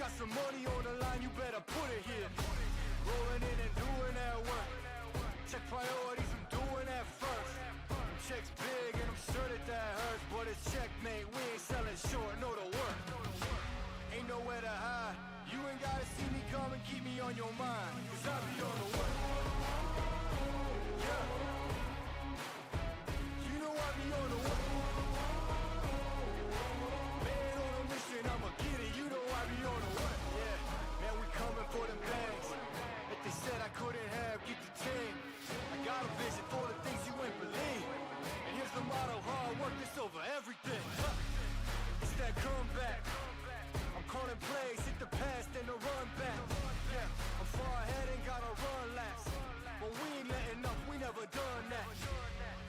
got some money on the line, you better put it here. Rolling in and doing that work. Check priorities, I'm doing that first. Check's big and I'm sure that hurts, but it's checkmate, we ain't selling short, know the work. Ain't nowhere to hide, you ain't gotta see me come and keep me on your mind, cause I be on the work. Yeah. You know I be on the work. Man on a mission, I'ma get it, you know I be on the work. Yeah, man, we coming for them bags. If they said I couldn't have, get the team. I got a vision for the things you ain't believe. And here's the motto, hard work is over everything. It's that comeback. I'm calling plays, hit the pass, then the run back. Yeah, I'm far ahead and gotta run laps. But we ain't letting up, we never done that.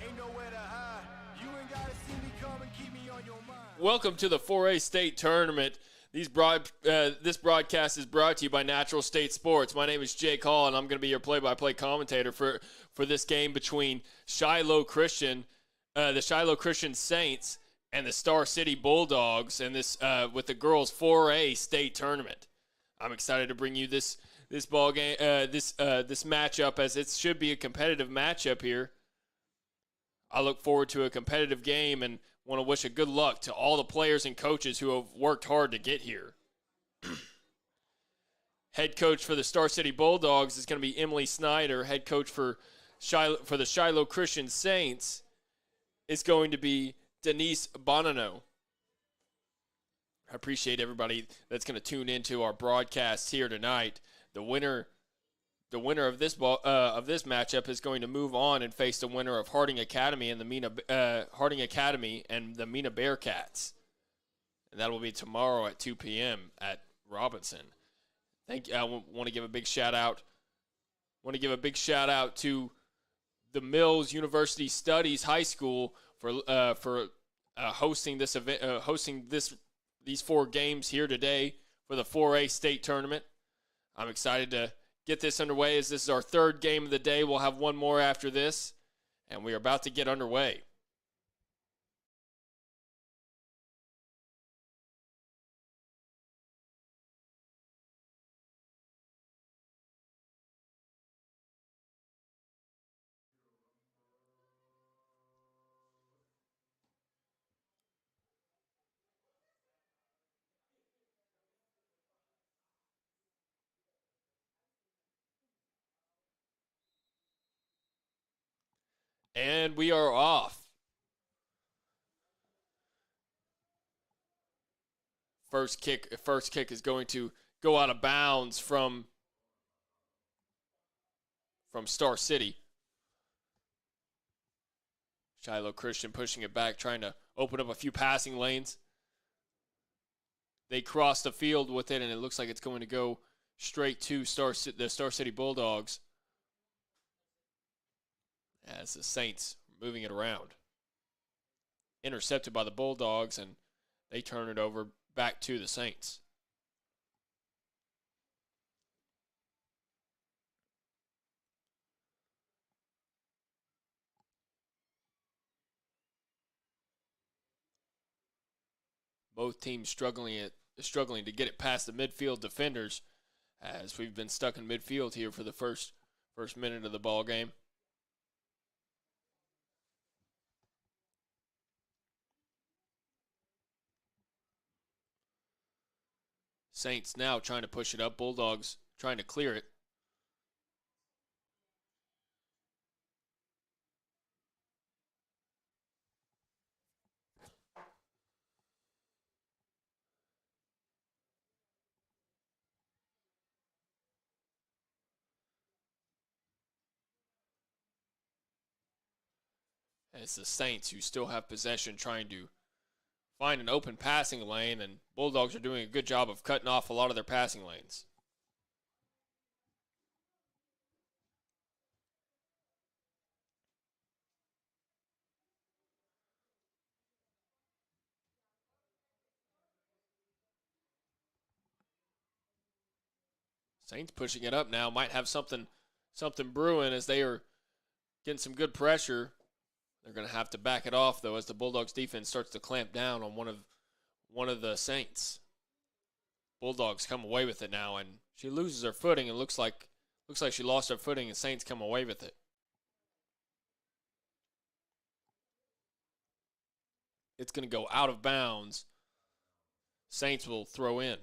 Ain't nowhere to hide. You ain't gotta see me come and keep me on your mind. Welcome to the 4A State Tournament. This broadcast is brought to you by Natural State Sports. My name is Jake Hall, and I'm going to be your play-by-play commentator for this game between Shiloh Christian, the Shiloh Christian Saints, and the Star City Bulldogs, and this with the girls 4A State Tournament. I'm excited to bring you this ball game, this matchup, as it should be a competitive matchup here. I look forward to a competitive game and want to wish a good luck to all the players and coaches who have worked hard to get here. Head coach for the Star City Bulldogs is going to be Emily Snyder. Head coach for the Shiloh Christian Saints is going to be Denise Bonanno. I appreciate everybody that's going to tune into our broadcast here tonight. The winner of this matchup is going to move on and face the winner of Harding Academy and the Mina Bearcats, and that will be tomorrow at 2 p.m. at Robinson. I want to give a big shout out. To the Mills University Studies High School for hosting this event, these 4 games here today for the 4A State Tournament. I'm excited to get this underway, as this is our 3rd game of the day. We'll have one more after this, and we are about to get underway. And we are off. First kick is going to go out of bounds from Star City. Shiloh Christian pushing it back, trying to open up a few passing lanes. They cross the field with it, and it looks like it's going to go straight to the Star City Bulldogs, as the Saints are moving it around. Intercepted by the Bulldogs, and they turn it over back to the Saints. Both teams struggling to get it past the midfield defenders, as we've been stuck in midfield here for the first minute of the ball game. Saints now trying to push it up. Bulldogs trying to clear it. It's the Saints who still have possession, trying to find an open passing lane, and Bulldogs are doing a good job of cutting off a lot of their passing lanes. Saints pushing it up now, might have something brewing, as they are getting some good pressure. They're going to have to back it off, though, as the Bulldogs defense starts to clamp down on one of the Saints. Bulldogs come away with it now, and she loses her footing, and looks like she lost her footing, and Saints come away with it. It's going to go out of bounds. Saints will throw in.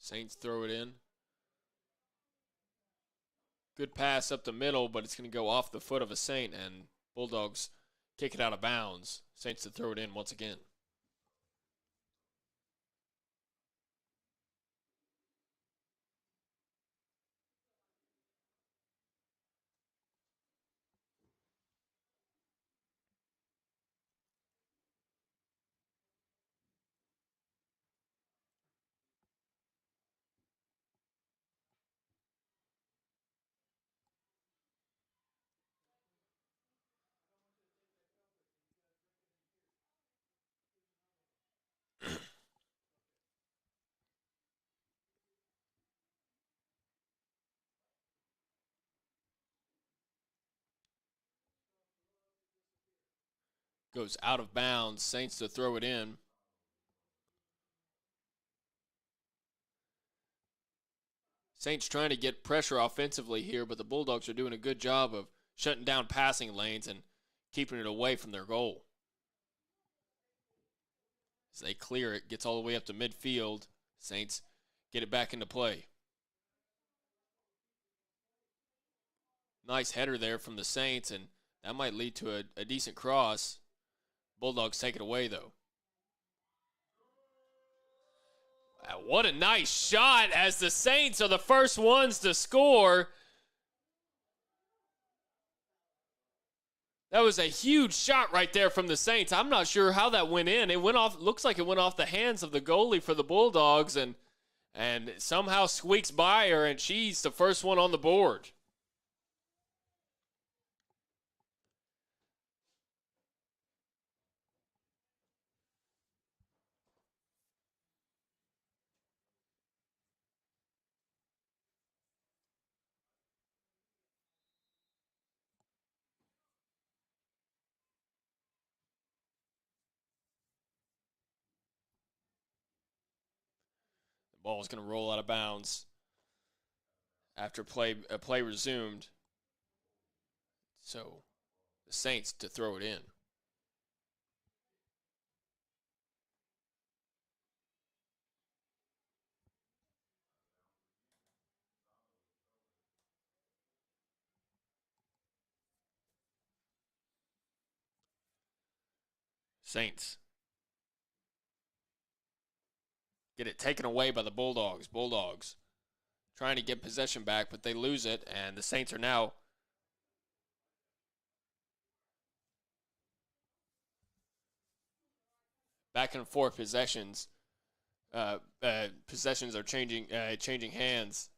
Saints throw it in. Good pass up the middle, but it's going to go off the foot of a Saint, and Bulldogs kick it out of bounds. Saints to throw it in once again. Goes out of bounds. Saints to throw it in. Saints trying to get pressure offensively here, but the Bulldogs are doing a good job of shutting down passing lanes and keeping it away from their goal. As they clear it, gets all the way up to midfield. Saints get it back into play. Nice header there from the Saints, and that might lead to a decent cross. Bulldogs take it away, though. What a nice shot, as the Saints are the first ones to score. That was a huge shot right there from the Saints. I'm not sure how that went in. It went off, looks like it went off the hands of the goalie for the Bulldogs, and somehow squeaks by her, and she's the first one on the board. Ball is going to roll out of bounds after play resumed. So the Saints to throw it in. Saints get it taken away by the Bulldogs. Bulldogs trying to get possession back, but they lose it, and the Saints are now back and forth possessions. Possessions are changing hands.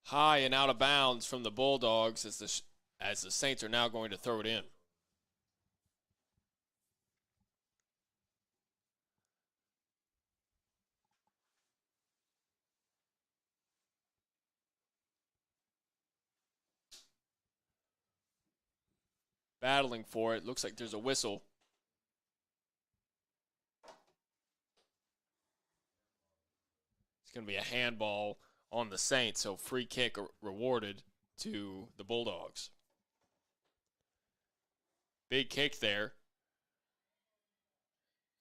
High and out of bounds from the Bulldogs as the Saints are now going to throw it in. Battling for it. Looks like there's a whistle. It's going to be a handball on the Saints, so free kick rewarded to the Bulldogs. Big kick there.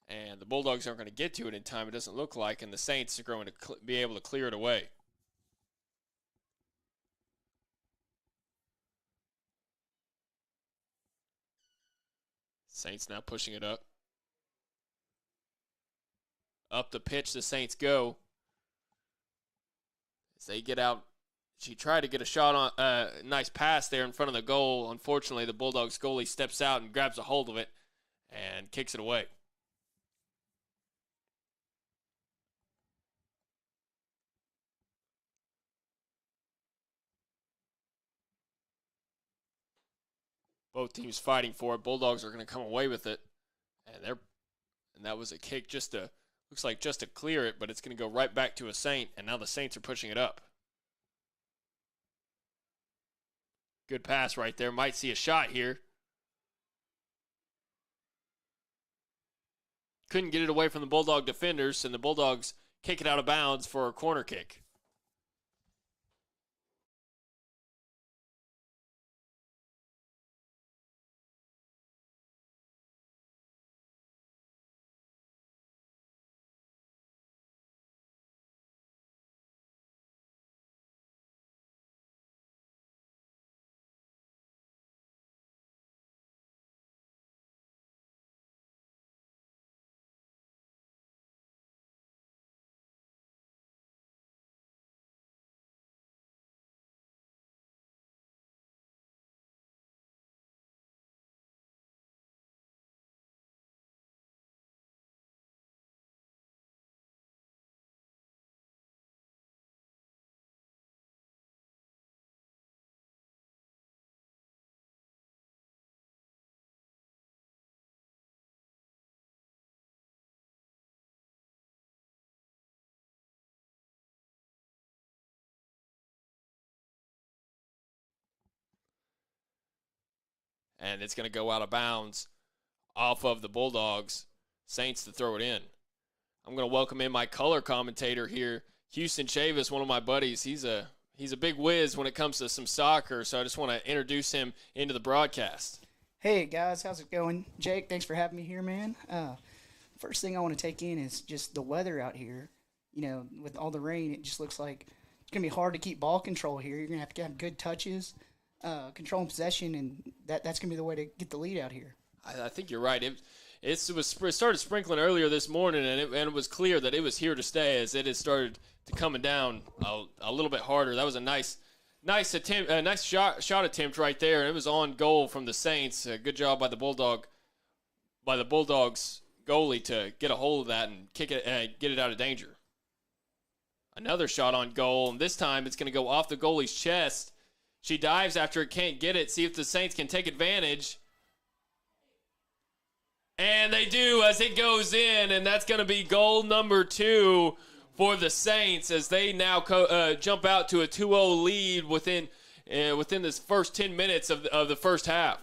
And the Bulldogs aren't going to get to it in time, it doesn't look like, and the Saints are going to be able to clear it away. Saints now pushing it up. Up the pitch the Saints go. As they get out, she tried to get a shot on, nice pass there in front of the goal. Unfortunately, the Bulldogs goalie steps out and grabs a hold of it and kicks it away. Both teams fighting for it. Bulldogs are going to come away with it. And that was a kick looks like just to clear it, but it's going to go right back to a Saint, and now the Saints are pushing it up. Good pass right there. Might see a shot here. Couldn't get it away from the Bulldog defenders, and the Bulldogs kick it out of bounds for a corner kick. And it's going to go out of bounds off of the Bulldogs. Saints to throw it in. I'm going to welcome in my color commentator here, Houston Chavis, one of my buddies. He's a big whiz when it comes to some soccer, so I just want to introduce him into the broadcast. Hey, guys. How's it going? Jake, thanks for having me here, man. First thing I want to take in is just the weather out here. You know, with all the rain, it just looks like it's going to be hard to keep ball control here. You're going to have good touches, controlling possession, and that's going to be the way to get the lead out here. I think you're right. It started sprinkling earlier this morning, and it was clear that it was here to stay as it has started to coming down a little bit harder. That was a nice attempt, a nice shot attempt right there, and it was on goal from the Saints. Good job by the Bulldogs goalie to get a hold of that and kick it, get it out of danger. Another shot on goal, and this time it's going to go off the goalie's chest. She dives after it can't get it. See if the Saints can take advantage. And they do as it goes in, and that's going to be goal number 2 for the Saints as they now jump out to a 2-0 lead within this first 10 minutes of the first half.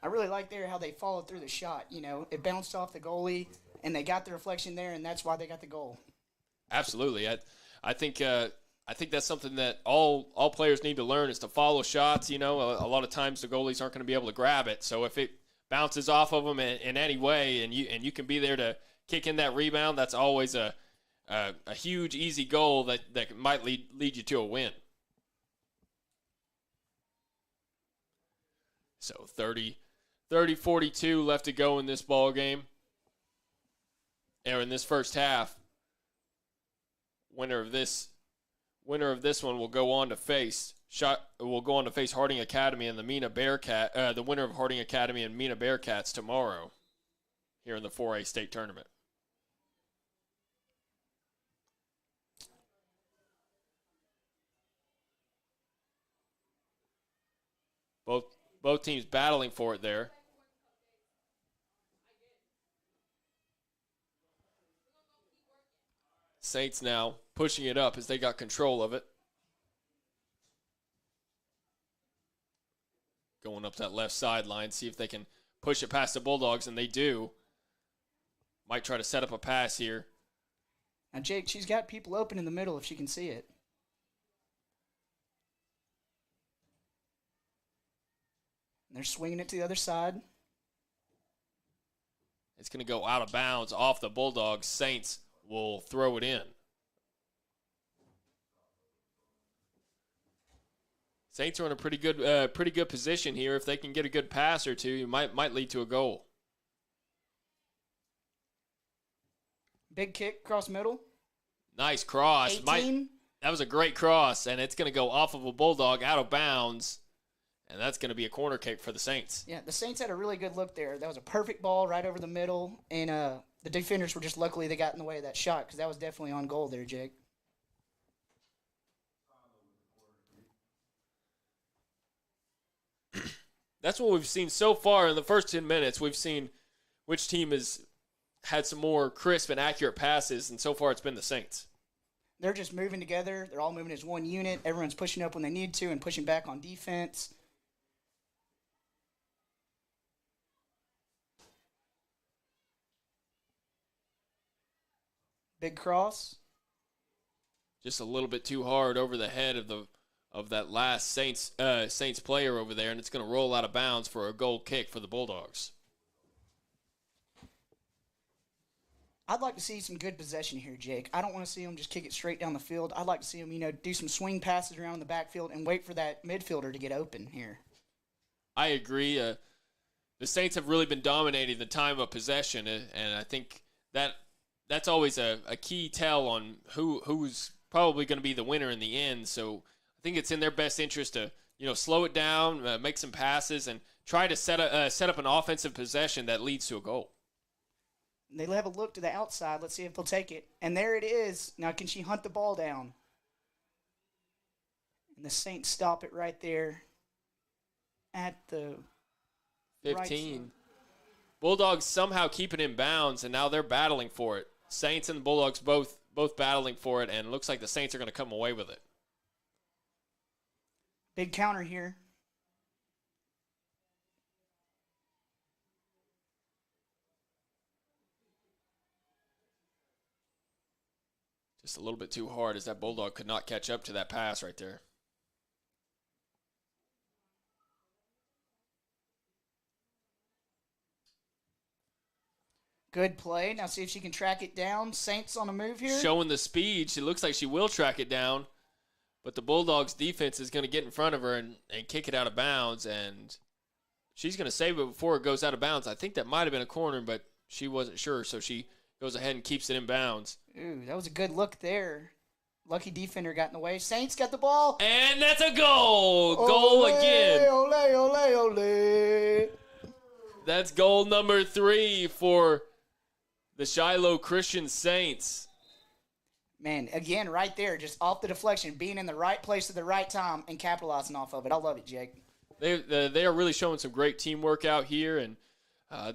I really like there how they followed through the shot. You know, it bounced off the goalie, and they got the reflection there, and that's why they got the goal. Absolutely. I think that's something that all players need to learn is to follow shots. You know, a lot of times the goalies aren't going to be able to grab it, so if it bounces off of them in any way, and you can be there to kick in that rebound, that's always a huge, easy goal that might lead you to a win. So 30-42 left to go in this ball game, or in this first half. Winner of this one will go on to face Harding Academy and the Mina Bearcat. The winner of Harding Academy and Mina Bearcats tomorrow, here in the 4A state tournament. Both teams battling for it there. Saints now pushing it up as they got control of it. Going up that left sideline, see if they can push it past the Bulldogs, and they do. Might try to set up a pass here. Now, Jake, she's got people open in the middle if she can see it. And they're swinging it to the other side. It's going to go out of bounds off the Bulldogs. Saints will throw it in. Saints are in a pretty good position here. If they can get a good pass or two, it might lead to a goal. Big kick across middle. Nice cross. 18. That was a great cross, and it's going to go off of a Bulldog out of bounds, and that's going to be a corner kick for the Saints. Yeah, the Saints had a really good look there. That was a perfect ball right over the middle, and the defenders were just luckily they got in the way of that shot because that was definitely on goal there, Jake. that's what we've seen so far in the first 10 minutes. We've seen which team has had some more crisp and accurate passes, and so far it's been the Saints. They're just moving together. They're all moving as one unit. Everyone's pushing up when they need to and pushing back on defense. Big cross. Just a little bit too hard over the head of that last Saints player over there, and it's going to roll out of bounds for a goal kick for the Bulldogs. I'd like to see some good possession here, Jake. I don't want to see them just kick it straight down the field. I'd like to see them, do some swing passes around the backfield and wait for that midfielder to get open here. I agree. The Saints have really been dominating the time of possession, and I think that's always a key tell on who's probably going to be the winner in the end. So I think it's in their best interest to slow it down, make some passes, and try to set up an offensive possession that leads to a goal. They have a look to the outside. Let's see if they'll take it. And there it is. Now can she hunt the ball down? And the Saints stop it right there at the 15. Right. Bulldogs somehow keep it in bounds, and now they're battling for it. Saints and the Bulldogs both battling for it, and it looks like the Saints are going to come away with it. Big counter here. Just a little bit too hard as that Bulldog could not catch up to that pass right there. Good play. Now see if she can track it down. Saints on the move here. Showing the speed. She looks like she will track it down. But the Bulldogs defense is going to get in front of her and kick it out of bounds. And she's going to save it before it goes out of bounds. I think that might have been a corner, but she wasn't sure. So she goes ahead and keeps it in bounds. Ooh, that was a good look there. Lucky defender got in the way. Saints got the ball. And that's a goal. Goal again. Ole, ole, ole. That's goal number 3 for the Shiloh Christian Saints. Man, again, right there, just off the deflection, being in the right place at the right time and capitalizing off of it. I love it, Jake. They are really showing some great teamwork out here, and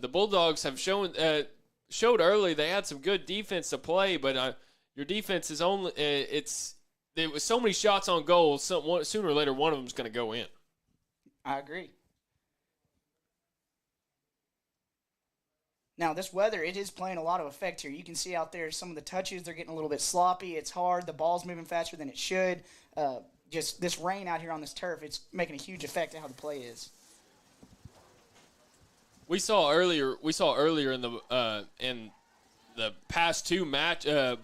the Bulldogs have showed early they had some good defense to play, but your defense is only there was so many shots on goal. Sooner or later, one of them is going to go in. I agree. Now, this weather, it is playing a lot of effect here. You can see out there some of the touches, they're getting a little bit sloppy. It's hard. The ball's moving faster than it should. Just this rain out here on this turf, it's making a huge effect on how the play is. We saw earlier in the past 2 matchups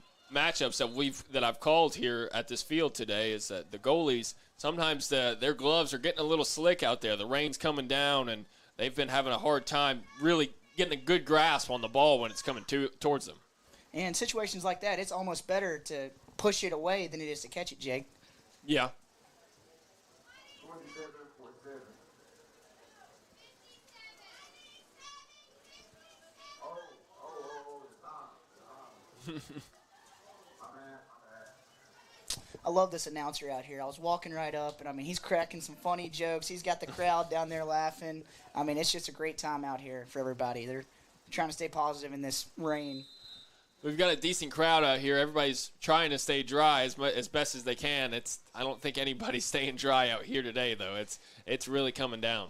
that I've called here at this field today is that the goalies, sometimes their gloves are getting a little slick out there. The rain's coming down, and they've been having a hard time really getting a good grasp on the ball when it's coming towards them. And in situations like that, it's almost better to push it away than it is to catch it, Jake. Yeah. I love this announcer out here. I was walking right up, and, he's cracking some funny jokes. He's got the crowd down there laughing. It's just a great time out here for everybody. They're trying to stay positive in this rain. We've got a decent crowd out here. Everybody's trying to stay dry as best as they can. I don't think anybody's staying dry out here today, though. It's really coming down.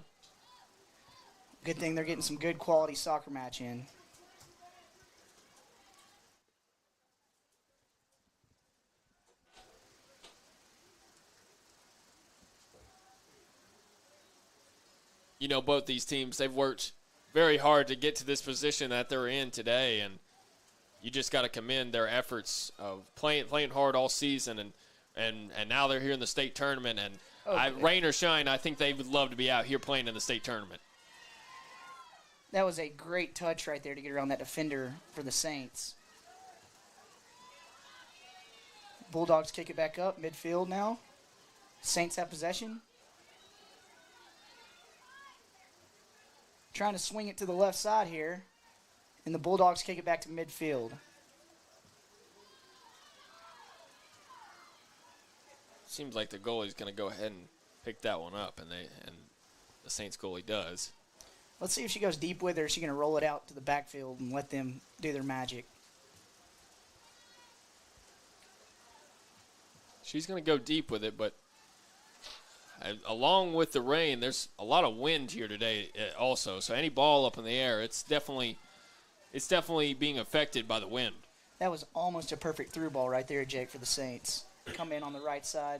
Good thing they're getting some good quality soccer match in. Both these teams, they've worked very hard to get to this position that they're in today, and you just got to commend their efforts of playing hard all season, and now they're here in the state tournament, and rain or shine, I think they would love to be out here playing in the state tournament. That was a great touch right there to get around that defender for the Saints. Bulldogs kick it back up, midfield now. Saints have possession. Trying to swing it to the left side here, and the Bulldogs kick it back to midfield. Seems like the goalie's going to go ahead and pick that one up, and the Saints goalie does. Let's see if she goes deep with it, or is she going to roll it out to the backfield and let them do their magic? She's going to go deep with it, but along with the rain, there's a lot of wind here today also. So any ball up in the air, it's definitely being affected by the wind. That was almost a perfect through ball right there, Jake, for the Saints. Come in on the right side.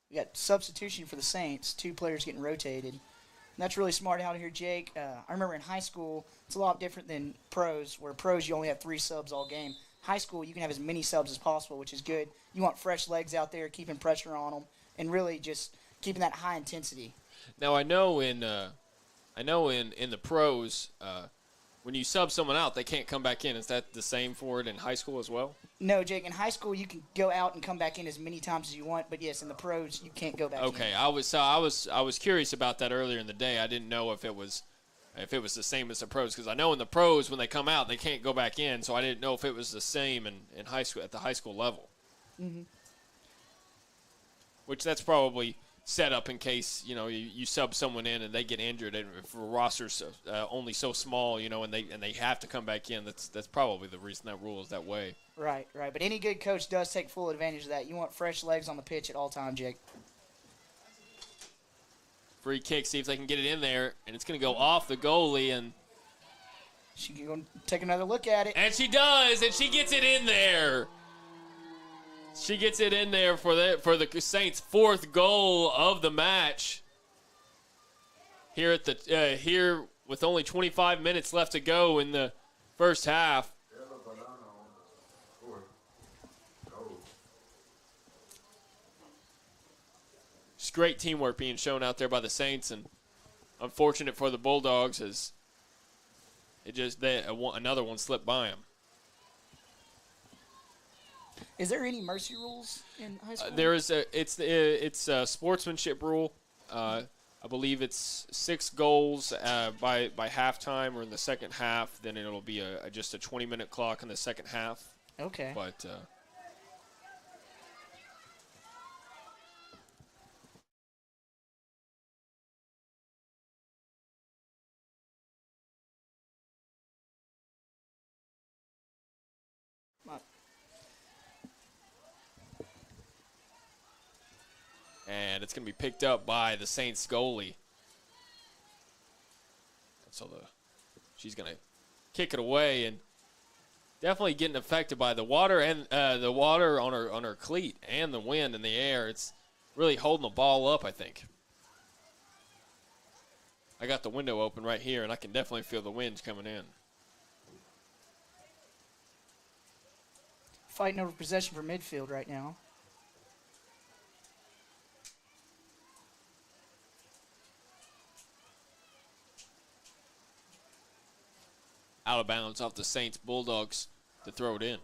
We got substitution for the Saints, 2 players getting rotated. And that's really smart out here, Jake. I remember in high school, it's a lot different than pros, where pros you only have 3 subs all game. High school, you can have as many subs as possible, which is good. You want fresh legs out there, keeping pressure on them, and really just keeping that high intensity. Now I know in the pros, when you sub someone out, they can't come back in. Is that the same for it in high school as well? No, Jake. In high school, you can go out and come back in as many times as you want. But yes, in the pros, you can't go back in. Okay, I was curious about that earlier in the day. I didn't know if it was the same as the pros, because I know in the pros when they come out they can't go back in. So I didn't know if it was the same in high school at the high school level. Mm-hmm. Which that's probably set up in case you sub someone in and they get injured, and if a roster's only so small, and they have to come back in. That's probably the reason that rule is that way. Right. But any good coach does take full advantage of that. You want fresh legs on the pitch at all time, Jake. Free kick, see if they can get it in there, and it's going to go off the goalie, and she can go take another look at it. And she does, and she gets it in there. She gets it in there for the Saints' 4th goal of the match. Here here with only 25 minutes left to go in the first half. Just great teamwork being shown out there by the Saints, and unfortunate for the Bulldogs as another one slipped by them. Is there any mercy rules in high school? There is it's a sportsmanship rule. I believe it's 6 goals by halftime or in the second half. Then it'll be just a 20-minute clock in the second half. Okay. But and it's going to be picked up by the Saints goalie. So she's going to kick it away, and definitely getting affected by the water and the water on her cleat and the wind in the air. It's really holding the ball up, I think. I got the window open right here, and I can definitely feel the winds coming in. Fighting over possession for midfield right now. Out of bounds off the Saints Bulldogs to throw it in.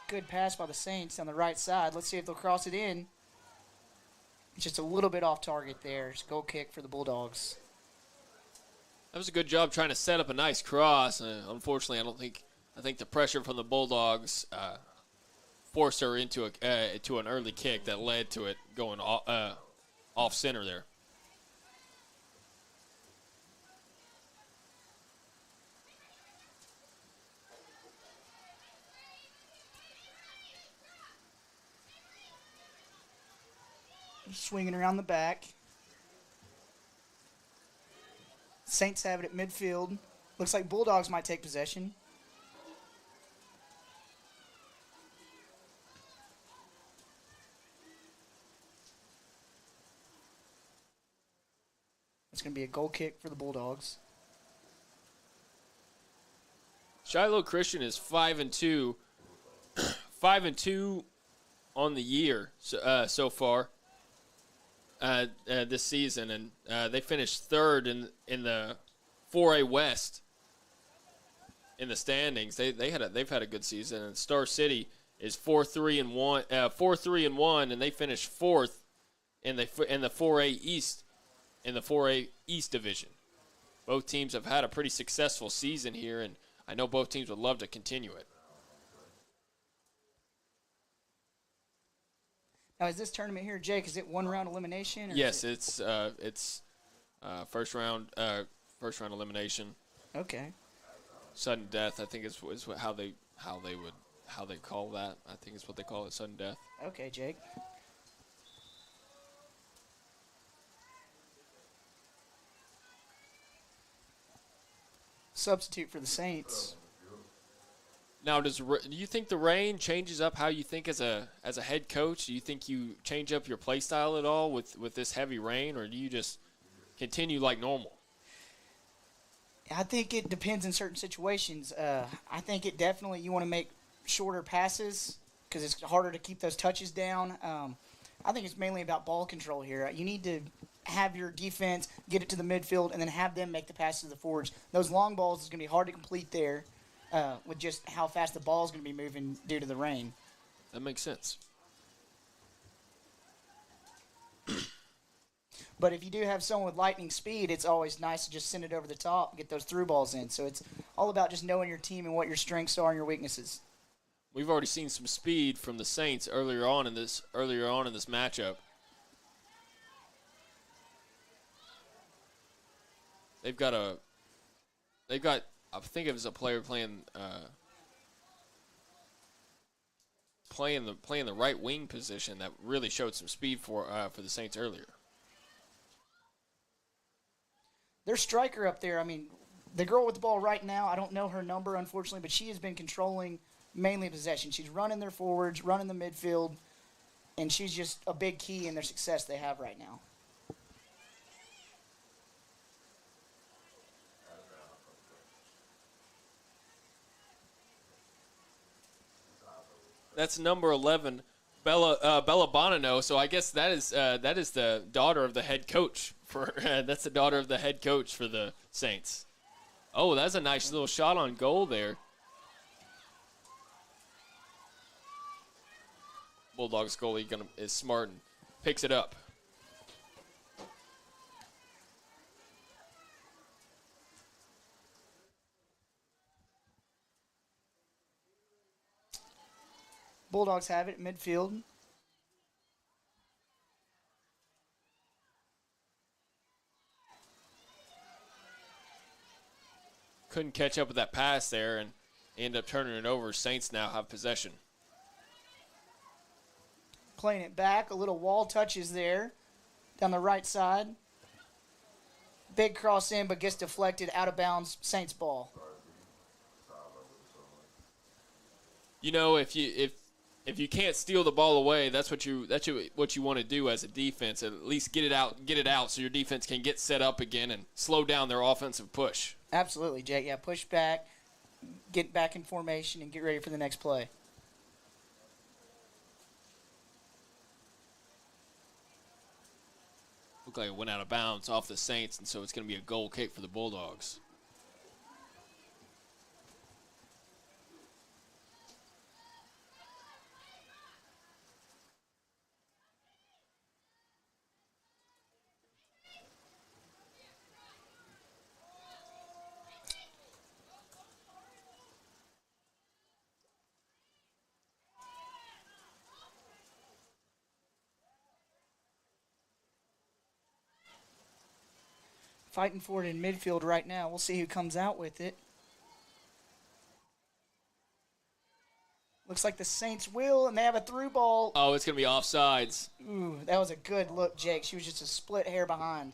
Good pass by the Saints on the right side. Let's see if they'll cross it in. It's just a little bit off target there. It's a goal kick for the Bulldogs. That was a good job trying to set up a nice cross. Unfortunately, I think the pressure from the Bulldogs forced her into an early kick that led to it going off center there. Swinging around the back. Saints have it at midfield. Looks like Bulldogs might take possession. It's going to be a goal kick for the Bulldogs. Shiloh Christian is 5-2. 5-2 on the year so far this season, and they finished third in the 4A West in the standings. They've had a good season, and Star City is 4-3-1, and they finished fourth in the 4A East division. Both teams have had a pretty successful season here, and I know both teams would love to continue it. Now, is this tournament here, Jake, is it one round elimination? Or Yes, it's first round elimination. Okay. Sudden death, I think is how they call that. I think it's what they call it, sudden death. Okay, Jake. Substitute for the Saints. Now, do you think the rain changes up how you think as a head coach? Do you think you change up your play style at all with this heavy rain, or do you just continue like normal? I think it depends in certain situations. I think it definitely, you want to make shorter passes because it's harder to keep those touches down. I think it's mainly about ball control here. You need to have your defense get it to the midfield and then have them make the passes to the forwards. Those long balls is going to be hard to complete there with just how fast the ball is going to be moving due to the rain. That makes sense. But if you do have someone with lightning speed, it's always nice to just send it over the top and get those through balls in. So it's all about just knowing your team and what your strengths are and your weaknesses. We've already seen some speed from the Saints earlier on in this matchup. They've got I think it was a player playing the right wing position that really showed some speed for the Saints earlier. Their striker up there, I mean, the girl with the ball right now, I don't know her number, unfortunately, but she has been controlling mainly possession. She's running their forwards, running the midfield, and she's just a big key in their success they have right now. That's number 11, Bella Bonino. So I guess that is the daughter of the head coach that's the daughter of the head coach for the Saints. Oh, that's a nice little shot on goal there. Bulldogs goalie is smart and picks it up. Bulldogs have it at midfield. Couldn't catch up with that pass there and end up turning it over. Saints now have possession. Playing it back, a little wall touches there down the right side. Big cross in, but gets deflected out of bounds. Saints ball. You know, if you can't steal the ball away, that's what you want to do as a defense. At least get it out so your defense can get set up again and slow down their offensive push. Absolutely, Jake. Yeah, push back, get back in formation, and get ready for the next play. Looked like it went out of bounds off the Saints, and so it's going to be a goal kick for the Bulldogs. Fighting for it in midfield right now. We'll see who comes out with it. Looks like the Saints will, and they have a through ball. Oh, it's going to be offsides. Ooh, that was a good look, Jake. She was just a split hair behind.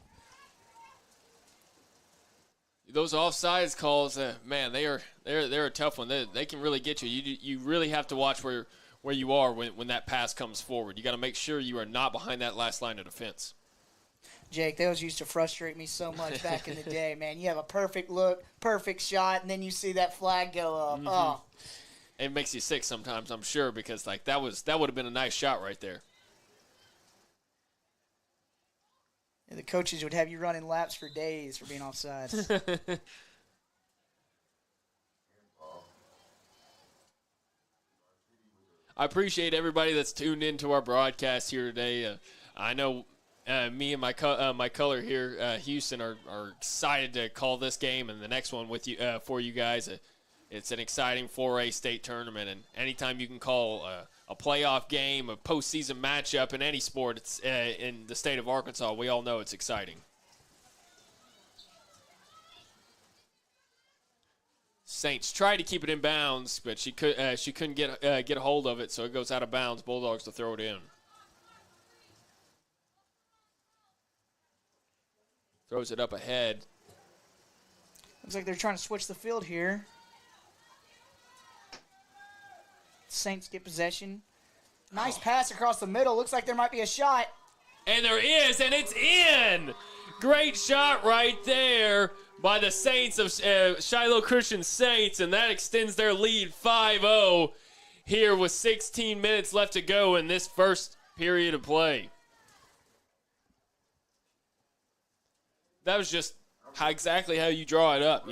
Those offsides calls, man, they're a tough one. They can really get you. You really have to watch where you are when that pass comes forward. You got to make sure you are not behind that last line of defense. Jake, those used to frustrate me so much back in the day, man. You have a perfect look, perfect shot, and then you see that flag go up. Mm-hmm. Oh, it makes you sick sometimes, I'm sure, because like that would have been a nice shot right there. Yeah, the coaches would have you running laps for days for being offsides. I appreciate everybody that's tuned into our broadcast here today. I know me and my color here, Houston, are excited to call this game and the next one with you for you guys. It's an exciting 4A state tournament, and anytime you can call a playoff game, a postseason matchup in any sport, it's in the state of Arkansas, we all know it's exciting. Saints tried to keep it in bounds, but she couldn't get a hold of it, so it goes out of bounds. Bulldogs to throw it in. Throws it up ahead. Looks like they're trying to switch the field here. Saints get possession. Nice pass across the middle. Looks like there might be a shot. And there is, and it's in. Great shot right there by the Saints of Shiloh Christian Saints, and that extends their lead 5-0 here with 16 minutes left to go in this first period of play. That was just exactly how you draw it up.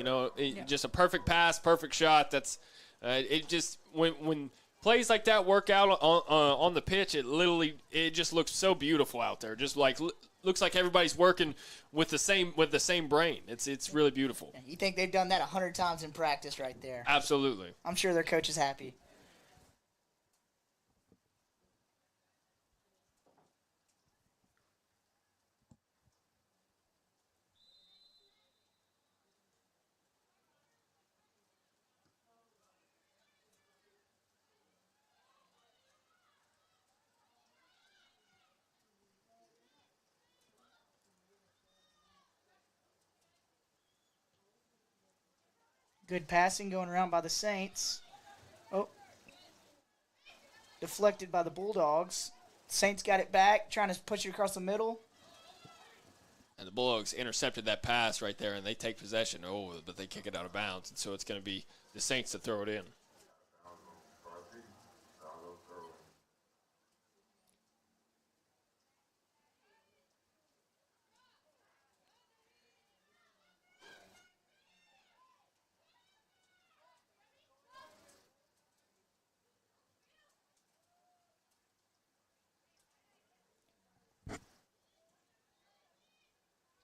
Just a perfect pass, perfect shot. That's it. Just when plays like that work out on the pitch, it just looks so beautiful out there. Just like looks like everybody's working with the same brain. It's really beautiful. You think they've done that 100 times in practice right there? Absolutely. I'm sure their coach is happy. Good passing going around by the Saints. Oh. Deflected by the Bulldogs. Saints got it back, trying to push it across the middle. And the Bulldogs intercepted that pass right there, and they take possession. Oh, but they kick it out of bounds. And so it's going to be the Saints to throw it in.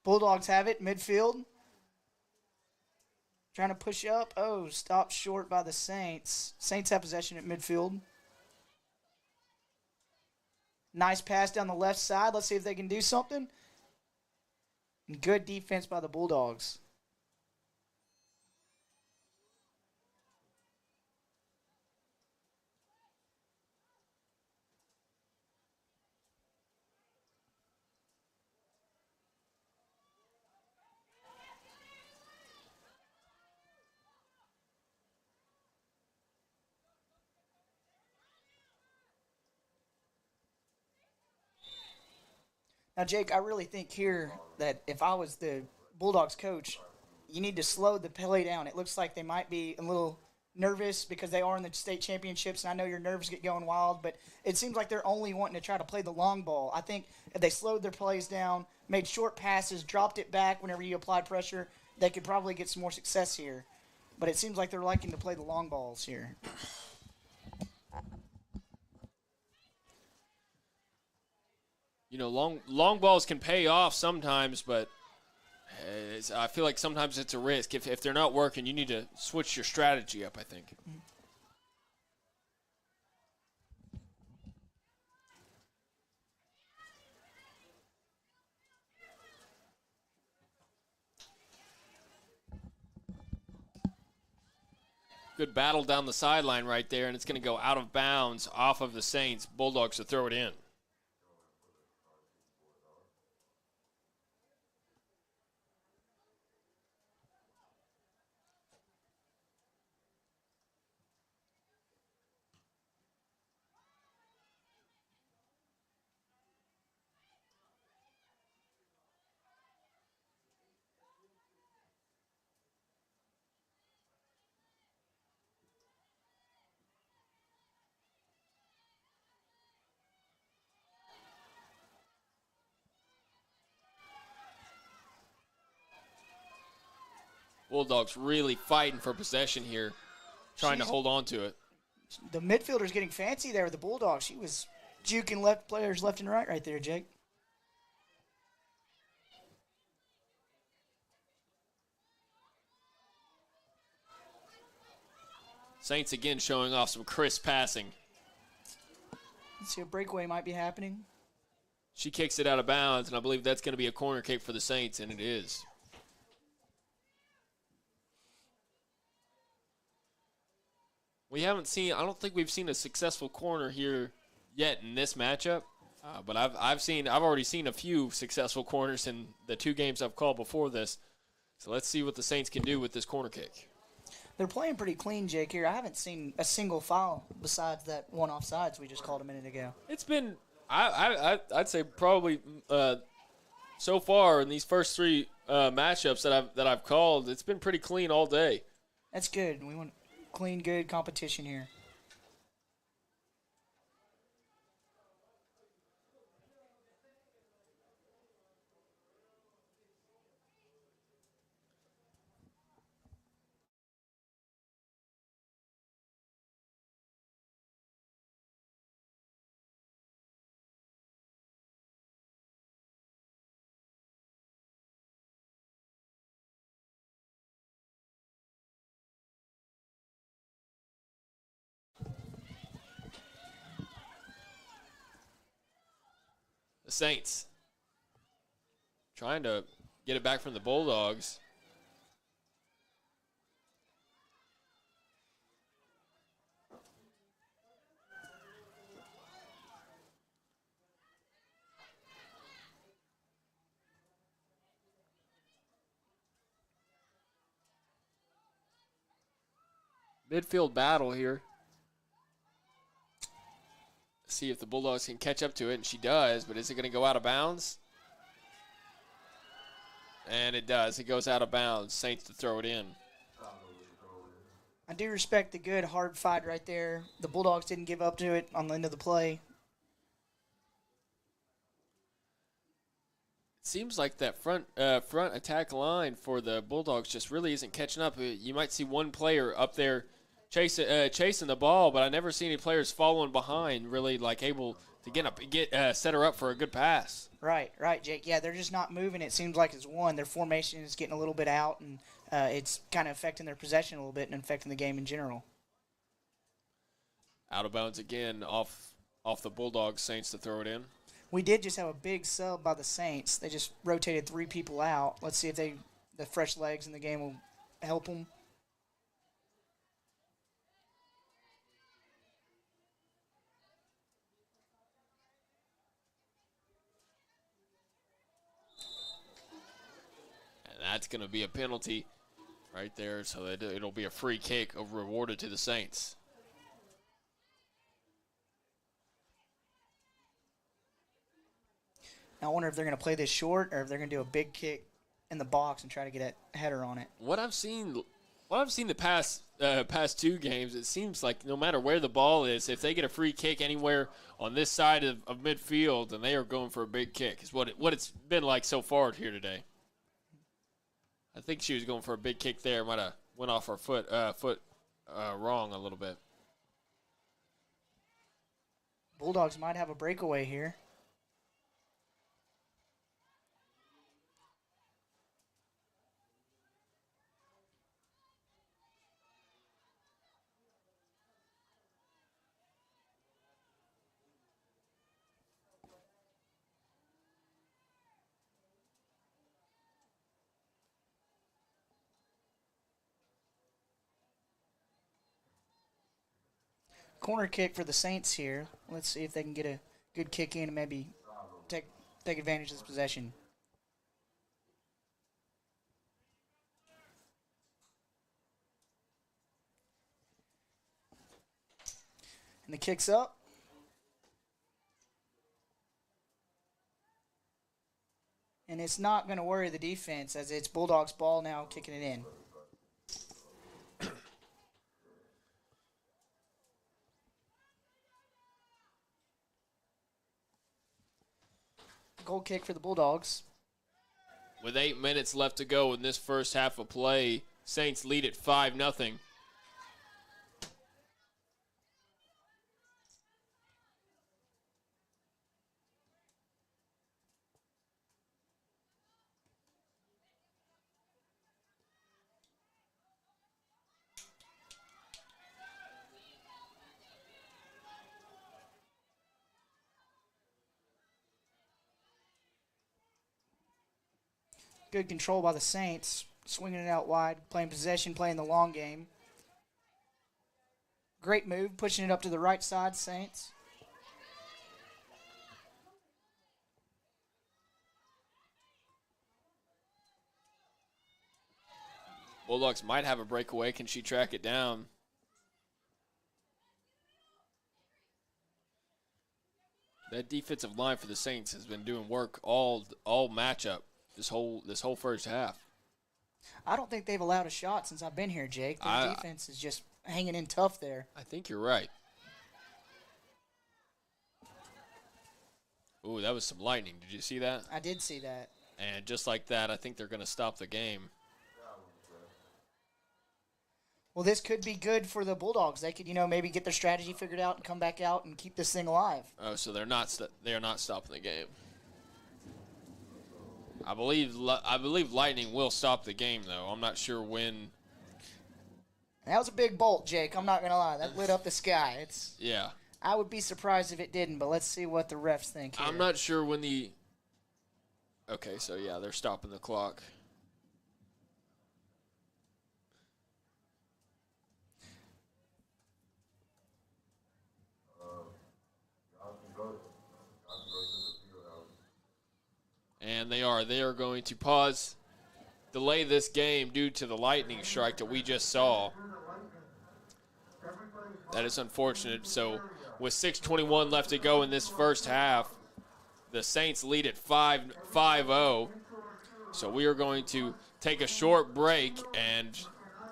Bulldogs have it, midfield. Trying to push up. Oh, stopped short by the Saints. Saints have possession at midfield. Nice pass down the left side. Let's see if they can do something. Good defense by the Bulldogs. Now, Jake, I really think here that if I was the Bulldogs coach, you need to slow the play down. It looks like they might be a little nervous because they are in the state championships, and I know your nerves get going wild, but it seems like they're only wanting to try to play the long ball. I think if they slowed their plays down, made short passes, dropped it back whenever you applied pressure, they could probably get some more success here. But it seems like they're liking to play the long balls here. Long balls can pay off sometimes, but I feel like sometimes it's a risk. If they're not working, you need to switch your strategy up, I think. Good battle down the sideline right there, and it's going to go out of bounds off of the Saints. Bulldogs to throw it in. Bulldogs really fighting for possession here, trying to hold on to it. The midfielder's getting fancy there with the Bulldogs. She was juking players left and right there, Jake. Saints again showing off some crisp passing. Let's see, a breakaway might be happening. She kicks it out of bounds, and I believe that's going to be a corner kick for the Saints, and it is. I don't think we've seen a successful corner here yet in this matchup, but I've already seen a few successful corners in the 2 games I've called before this. So let's see what the Saints can do with this corner kick. They're playing pretty clean, Jake, here. I haven't seen a single foul besides that one offsides we just called a minute ago. It's been, I'd say probably so far in these first 3 matchups that I've called, it's been pretty clean all day. That's good. We want clean, good competition here. The Saints trying to get it back from the Bulldogs. Midfield battle here. See if the Bulldogs can catch up to it, and she does, but is it going to go out of bounds? And it does. It goes out of bounds. Saints to throw it in. I do respect the good, hard fight right there. The Bulldogs didn't give up to it on the end of the play. It seems like that front attack line for the Bulldogs just really isn't catching up. You might see one player up there chasing the ball, but I never see any players following behind, really like able to set her up for a good pass. Right, Jake. Yeah, they're just not moving. It seems like it's one. Their formation is getting a little bit out, and it's kind of affecting their possession a little bit and affecting the game in general. Out of bounds again, off the Bulldogs. Saints to throw it in. We did just have a big sub by the Saints. They just rotated 3 people out. Let's see if the fresh legs in the game will help them. That's going to be a penalty right there, so it'll be a free kick rewarded to the Saints. Now I wonder if they're going to play this short or if they're going to do a big kick in the box and try to get a header on it. What I've seen the past 2 games, it seems like no matter where the ball is, if they get a free kick anywhere on this side of midfield, then they are going for a big kick. Is what it's been like so far here today. I think she was going for a big kick there. Might have went off her foot wrong a little bit. Bulldogs might have a breakaway here. Corner kick for the Saints here. Let's see if they can get a good kick in and maybe take advantage of this possession. And the kick's up. And it's not going to worry the defense as it's Bulldogs ball now kicking it in. Goal kick for the Bulldogs. With 8 minutes left to go in this first half of play, Saints lead at 5-0. Good control by the Saints, swinging it out wide, playing possession, playing the long game. Great move, pushing it up to the right side, Saints. Bulldogs might have a breakaway. Can she track it down? That defensive line for the Saints has been doing work all matchup this whole first half. I don't think they've allowed a shot since I've been here, Jake. Their defense is just hanging in tough there. I think you're right. Ooh, that was some lightning. Did you see that? I did see that. And just like that, I think they're going to stop the game. Well, this could be good for the Bulldogs. They could, maybe get their strategy figured out and come back out and keep this thing alive. Oh, so they're not stopping the game. I believe lightning will stop the game, though. I'm not sure when. That was a big bolt, Jake. I'm not going to lie. That lit up the sky. Yeah. I would be surprised if it didn't, but let's see what the refs think here. I'm not sure when the. Okay, so yeah, they're stopping the clock. And they are going to delay this game due to the lightning strike that we just saw. That is unfortunate. So with 6:21 left to go in this first half, the Saints lead at 5-0. So we are going to take a short break, and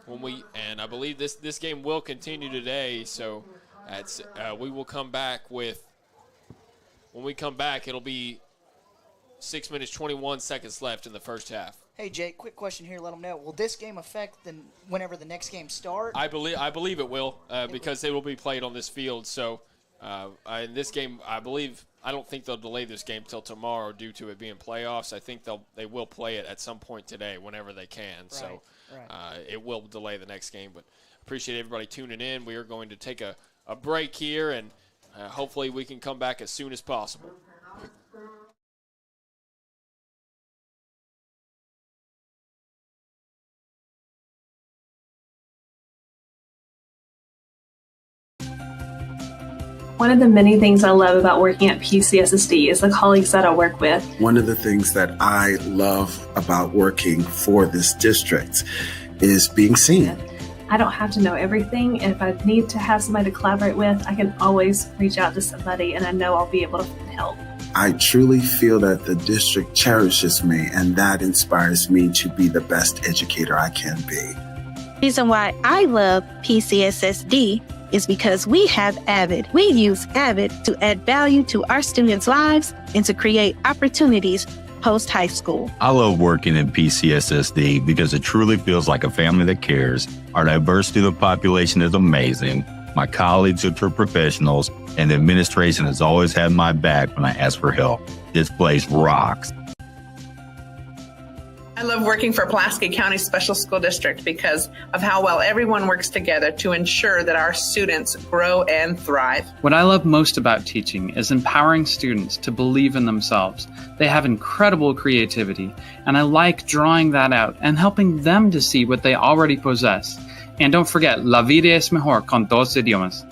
I believe this game will continue today. So we will come back with. When we come back, it'll be 6 minutes, 21 seconds left in the first half. Hey, Jake, quick question here. Let them know. Will this game affect whenever the next game starts? I believe it will because they will be played on this field. So in this game, I don't think they'll delay this game till tomorrow due to it being playoffs. I think they will play it at some point today whenever they can. Right, so right. It will delay the next game. But appreciate everybody tuning in. We are going to take a break here, and hopefully we can come back as soon as possible. One of the many things I love about working at PCSSD is the colleagues that I work with. One of the things that I love about working for this district is being seen. I don't have to know everything. If I need to have somebody to collaborate with, I can always reach out to somebody, and I know I'll be able to help. I truly feel that the district cherishes me, and that inspires me to be the best educator I can be. The reason why I love PCSSD is because we have Avid. We use Avid to add value to our students' lives and to create opportunities post-high school. I love working in PCSSD because it truly feels like a family that cares. Our diversity of the population is amazing. My colleagues are true professionals, and the administration has always had my back when I ask for help. This place rocks. I love working for Pulaski County Special School District because of how well everyone works together to ensure that our students grow and thrive. What I love most about teaching is empowering students to believe in themselves. They have incredible creativity, and I like drawing that out and helping them to see what they already possess. And don't forget, la vida es mejor con dos idiomas.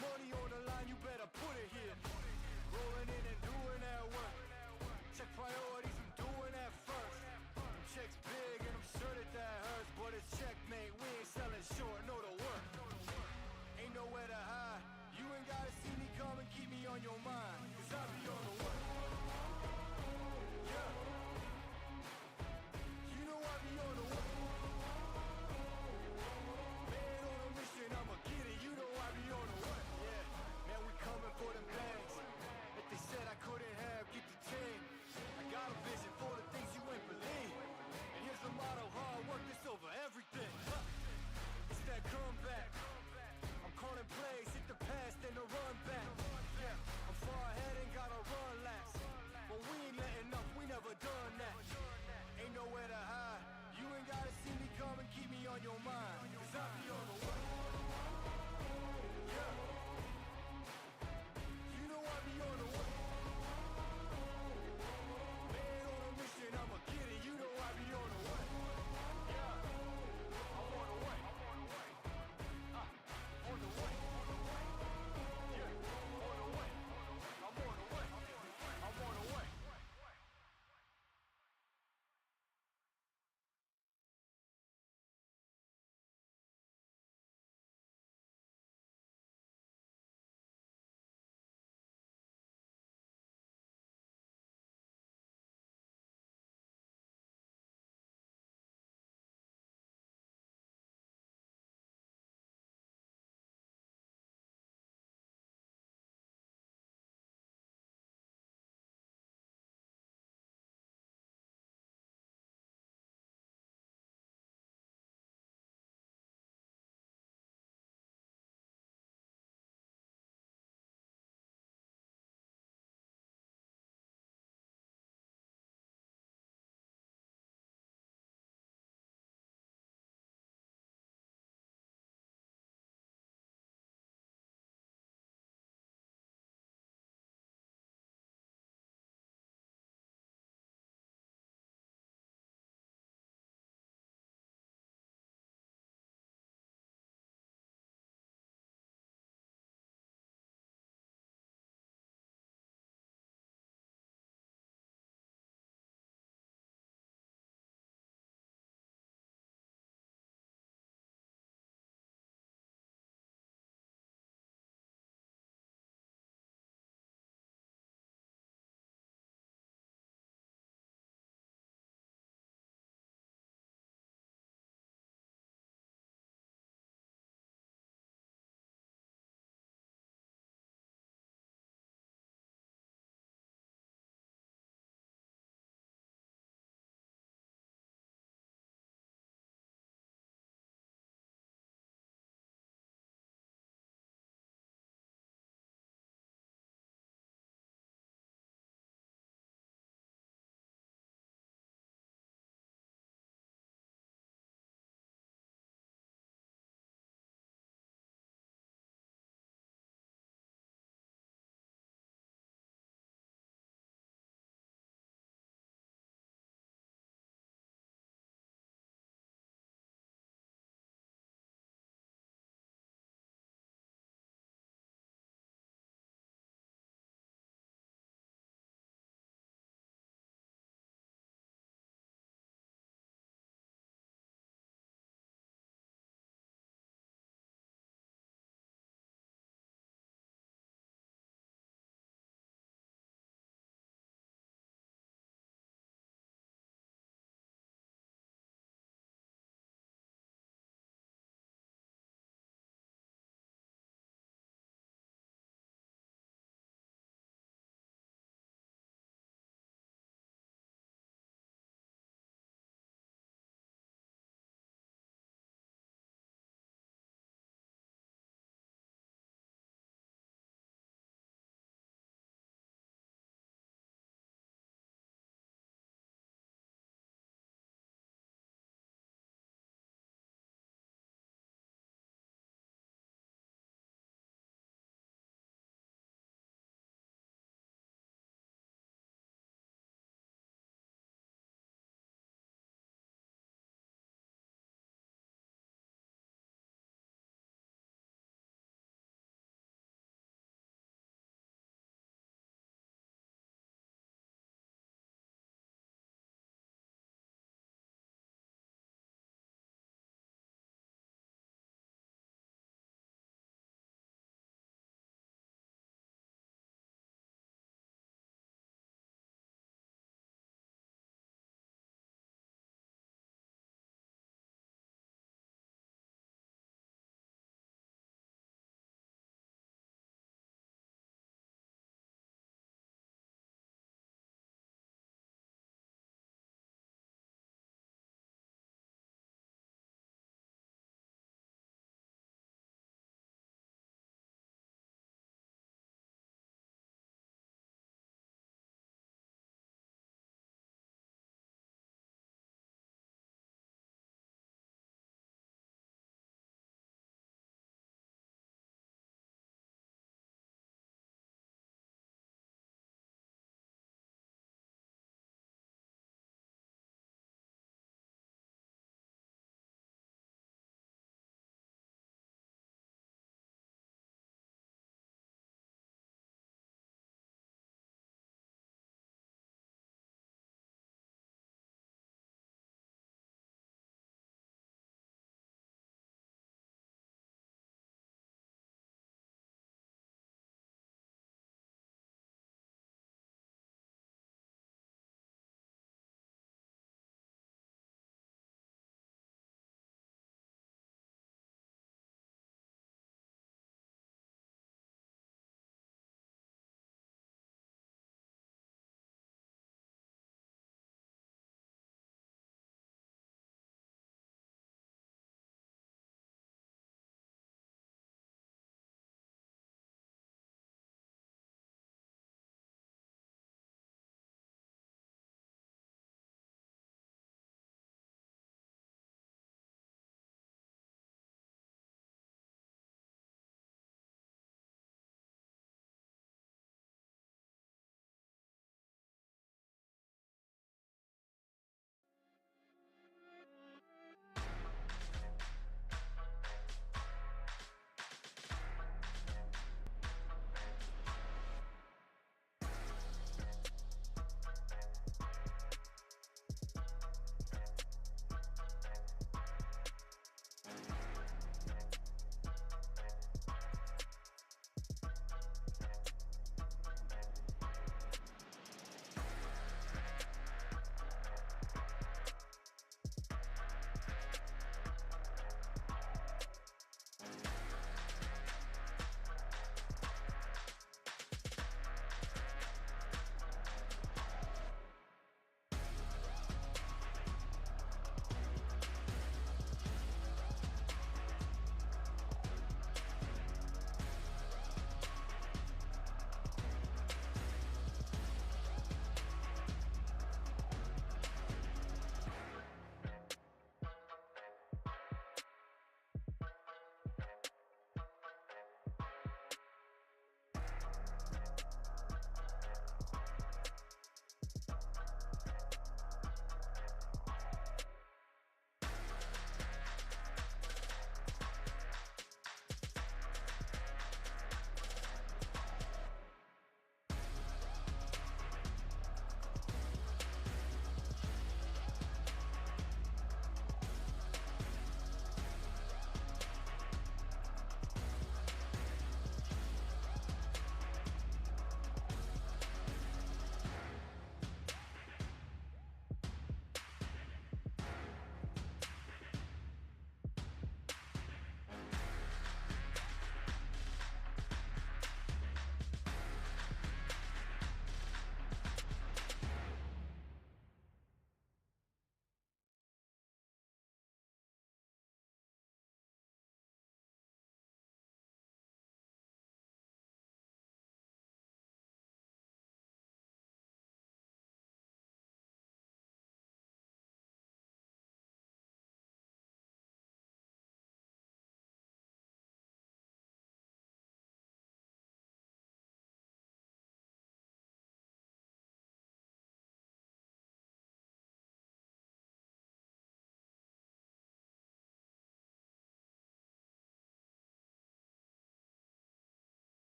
money on the line, you better put it here. Rolling in and doing that work. Check priorities, I'm doing that first. Check's big and I'm sure that hurts, but it's checkmate. We ain't selling short, no to work. Ain't nowhere to hide. You ain't gotta see me come and keep me on your mind, cause I be on the way. Yeah. You know I be on the way. Man on a mission, I'ma get it. You know I be on the way. Yeah. Man, we coming for them bags that they said I couldn't have. Get the team. I got a vision for the things you ain't believe. And here's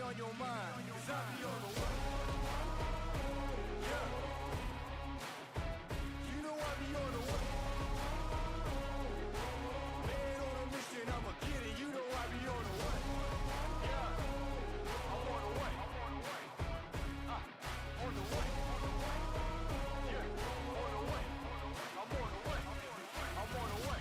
be on your mind, 'cause I be on the way. Yeah. You know I be on the way. Man on a mission, I'ma get it. You know I be on the way. Yeah. I'm on the way. On the way. Yeah. On the way. I'm on the way. I'm on the way.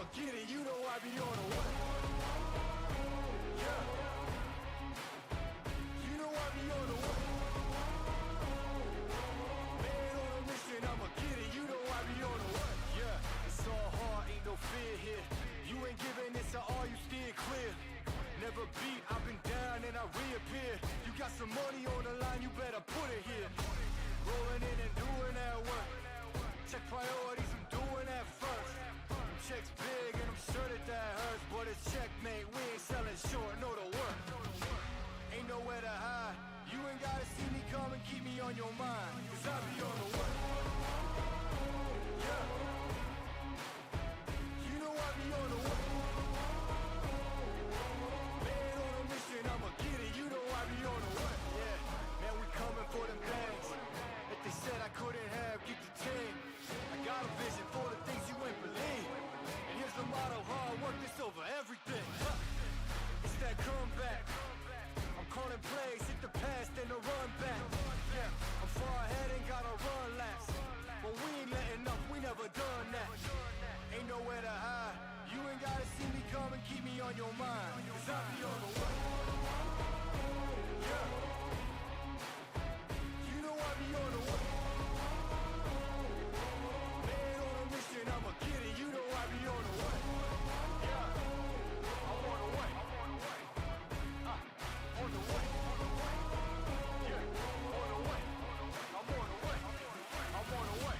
I'ma get it. You know I be on the way. Yeah. You know I be on the way. Man on a mission, I'ma get it. You know I be on the way. Yeah, it's all hard, ain't no fear here. You ain't giving this to all, you steer clear. Never beat, I've been down and I reappear. You got some money on the line, you better put it here. Rolling in and doing that work. Check priorities, I'm doing that first. Checks big and I'm sure that hurts, but it's checkmate, we ain't selling short, know the work. Ain't nowhere to hide. You ain't gotta see me come and keep me on your mind, cause I be on the way. Yeah. You know I be on the way. Man on a mission, I'ma get it. You know I be on the way. Yeah, man, we coming for them bags that they said I couldn't have. Get the team. I got a vision for the things you ain't believe. And here's the motto: hard work is over everything. It's that comeback. I'm calling plays, hit the pass, then the run back. Yeah, I'm far ahead and gotta run laps. But we ain't letting up, we never done that. Ain't nowhere to hide. You ain't gotta see me come and keep me on your mind, cause I be on the way. Yeah. You know I be on the way. Man on a mission, I'ma get it. You know I be on the way. Yeah. I'm on the way. On the way. Yeah. On the way. I'm on the way. I'm on the way.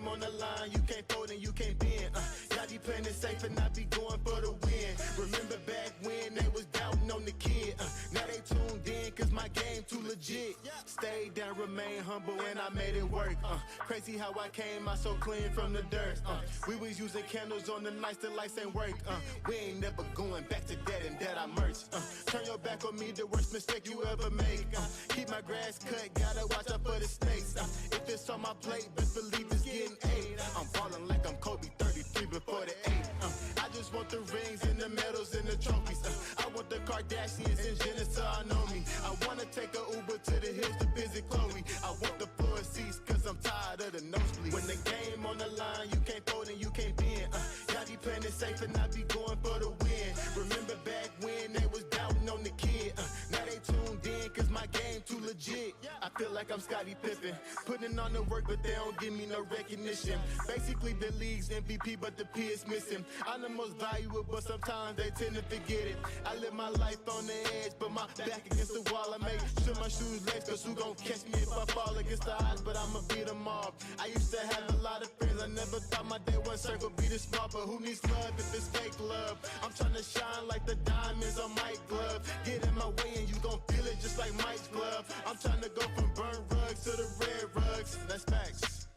On the line, you can't fold and you can't bend. Y'all be playing it safe and I be going for the win. Remember back when they was doubting on the kid. Now they tuned in cause my game too legit. Stayed down, remain humble and I made it work. Crazy how I came out so clean from the dirt. We was using candles on the nights the lights ain't work. We ain't never going back to that and that I merged. Turn your back on me, the worst mistake you ever make. Keep my grass cut, gotta watch out for the snakes. If it's on my plate, best believe it's getting 8. I'm ballin' like I'm Kobe, 33 before the 8. I just want the rings and the medals and the to the hills to visit Chloe. I want the floor seats cause I'm tired of the nosebleeds. When the game on the line, you can't fold and you can't bend. Y'all be playing it safe and I be going for the win. Remember back when they was doubting on the kid. Now they tuned in cause my game too legit. I feel like I'm Scottie Pippen, putting on the work but they don't give me no recognition. Basically the league's MVP but the P is missing. I'm the most valuable but sometimes they tend to forget it. I live my life on the edge but my back against the wall. I make sure my shoes lace cause who gon' catch me if I fall against the odds, but I'ma beat them all. I used to have a lot of friends, I never thought my day one circle be this small, but who needs love if it's fake love? I'm tryna shine like the diamonds on Mike's glove. Get in my way and you gon' feel it just like Mike's glove. I'm tryna go from burnt rugs to the red rugs. That's facts.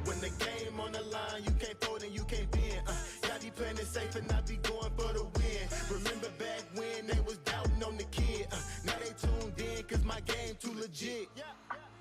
When the game on the line, you can't fold and you can't bend. Y'all be playing it safe and I be going for the win. Remember back when they was doubting on the kid. Now they tuned in cause my game too legit.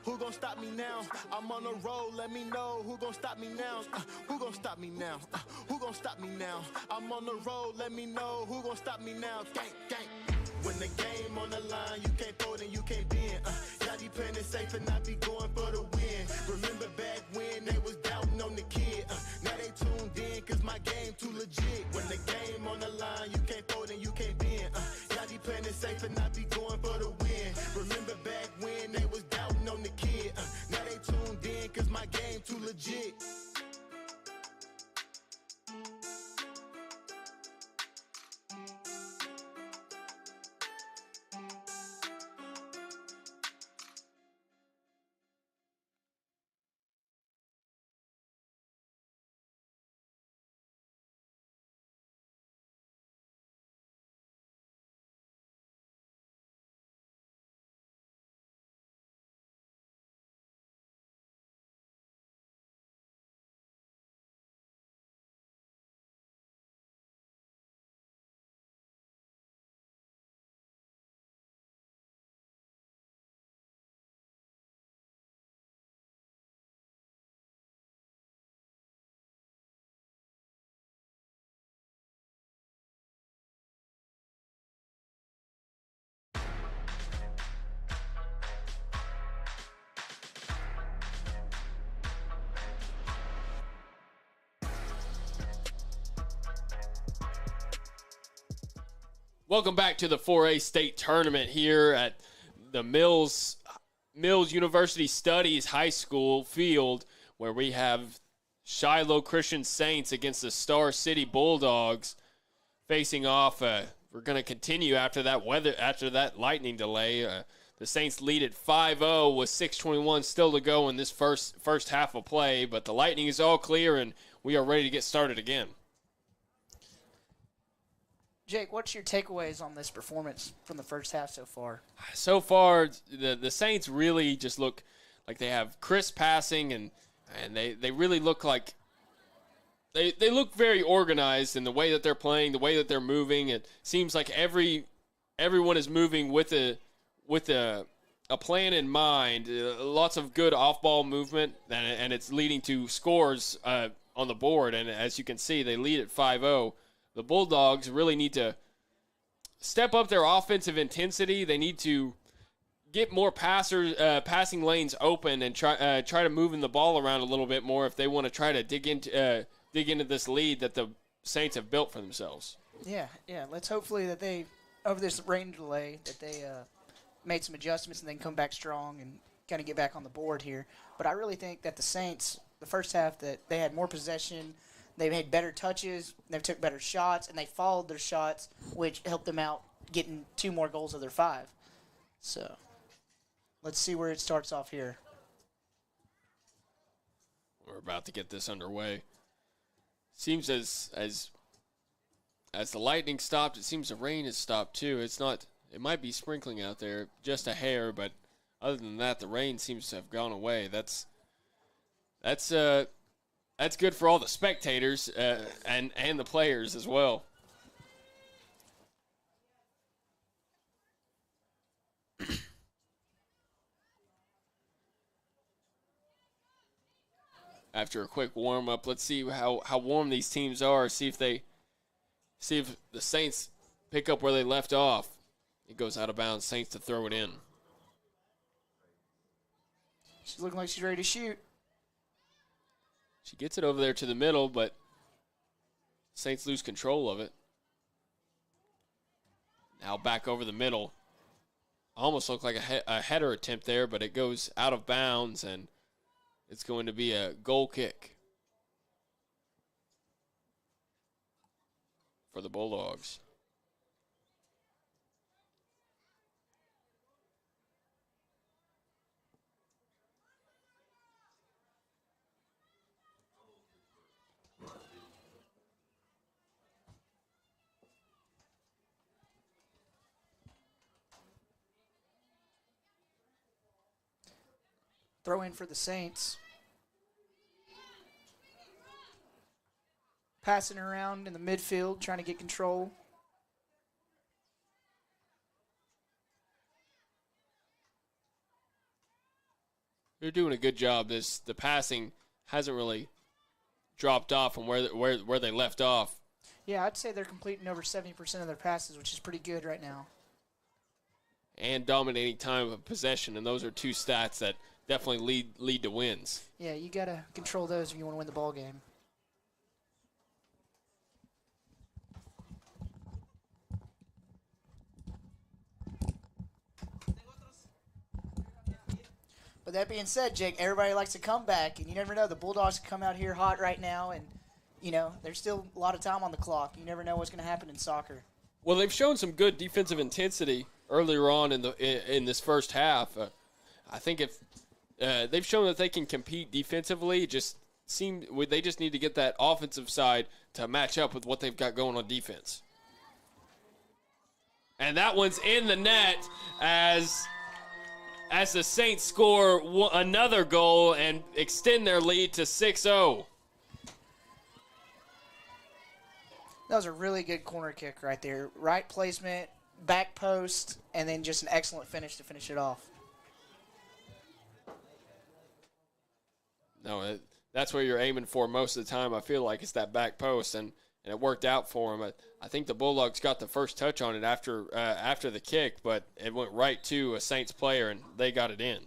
Who gon' stop me now? I'm on a roll, let me know. Who gon' stop me now? Who gon' stop me now? Who gon' stop me now? I'm on the roll, let me know. Who gon' stop me now? Gang, gang. When the game on the line, you can't fold and you can't bend. Y'all be playing it safe and I be going for the win. Remember back when they was doubting on the kid. Now they tuned in cause my game too legit. When the game on the line, you can't fold and you can't bend. Y'all be playing it safe and I be going for the win. Remember back when they was doubting on the kid. Now they tuned in cause my game too legit. Welcome back to the 4A state tournament here at the Mills University Studies High School field, where we have Shiloh Christian Saints against the Star City Bulldogs facing off. We're going to continue after that lightning delay. The Saints lead at 5-0 with 6:21 still to go in this first half of play, but the lightning is all clear and we are ready to get started again. Jake, what's your takeaways on this performance from the first half so far? So far, the Saints really just look like they have crisp passing, and they really look like they look very organized in the way that they're playing, the way that they're moving. It seems like everyone is moving with a plan in mind. Lots of good off-ball movement, and it's leading to scores on the board. And as you can see, they lead at 5-0. The Bulldogs really need to step up their offensive intensity. They need to get more passing lanes open and try to move the ball around a little bit more if they want to try to dig into this lead that the Saints have built for themselves. Yeah. Let's hopefully that they, over this rain delay, that they made some adjustments and then come back strong and kind of get back on the board here. But I really think that the Saints, the first half, that they had more possession. They made better touches, they took better shots, and they followed their shots, which helped them out getting 2 more goals of their 5. So let's see where it starts off here. We're about to get this underway. Seems as the lightning stopped, it seems the rain has stopped too. It might be sprinkling out there, just a hair, but other than that, the rain seems to have gone away. That's good for all the spectators and the players as well. After a quick warm-up, let's see how warm these teams are. See if the Saints pick up where they left off. It goes out of bounds. Saints to throw it in. She's looking like she's ready to shoot. She gets it over there to the middle, but Saints lose control of it. Now back over the middle. Almost looked like a header attempt there, but it goes out of bounds, and it's going to be a goal kick for the Bulldogs. Throw in for the Saints. Passing around in the midfield, trying to get control. They're doing a good job. The passing hasn't really dropped off from where they left off. Yeah, I'd say they're completing over 70% of their passes, which is pretty good right now. And dominating time of possession, and those are two stats that definitely lead to wins. Yeah, you got to control those if you want to win the ball game. But that being said, Jake, everybody likes to come back, and you never know. The Bulldogs come out here hot right now, and, there's still a lot of time on the clock. You never know what's going to happen in soccer. Well, they've shown some good defensive intensity earlier on in this first half. I think if they've shown that they can compete defensively, they just need to get that offensive side to match up with what they've got going on defense. And that one's in the net as the Saints score another goal and extend their lead to 6-0. That was a really good corner kick right there. Right placement, back post, and then just an excellent finish to finish it off. No, that's where you're aiming for most of the time. I feel like it's that back post, and it worked out for him. I think the Bulldogs got the first touch on it after the kick, but it went right to a Saints player, and they got it in.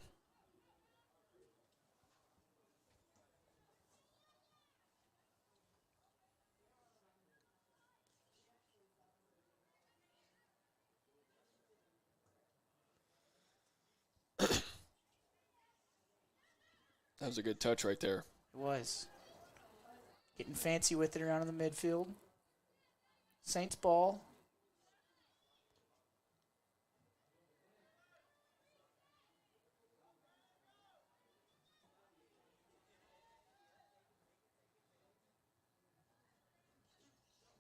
That was a good touch right there. It was. Getting fancy with it around in the midfield. Saints ball.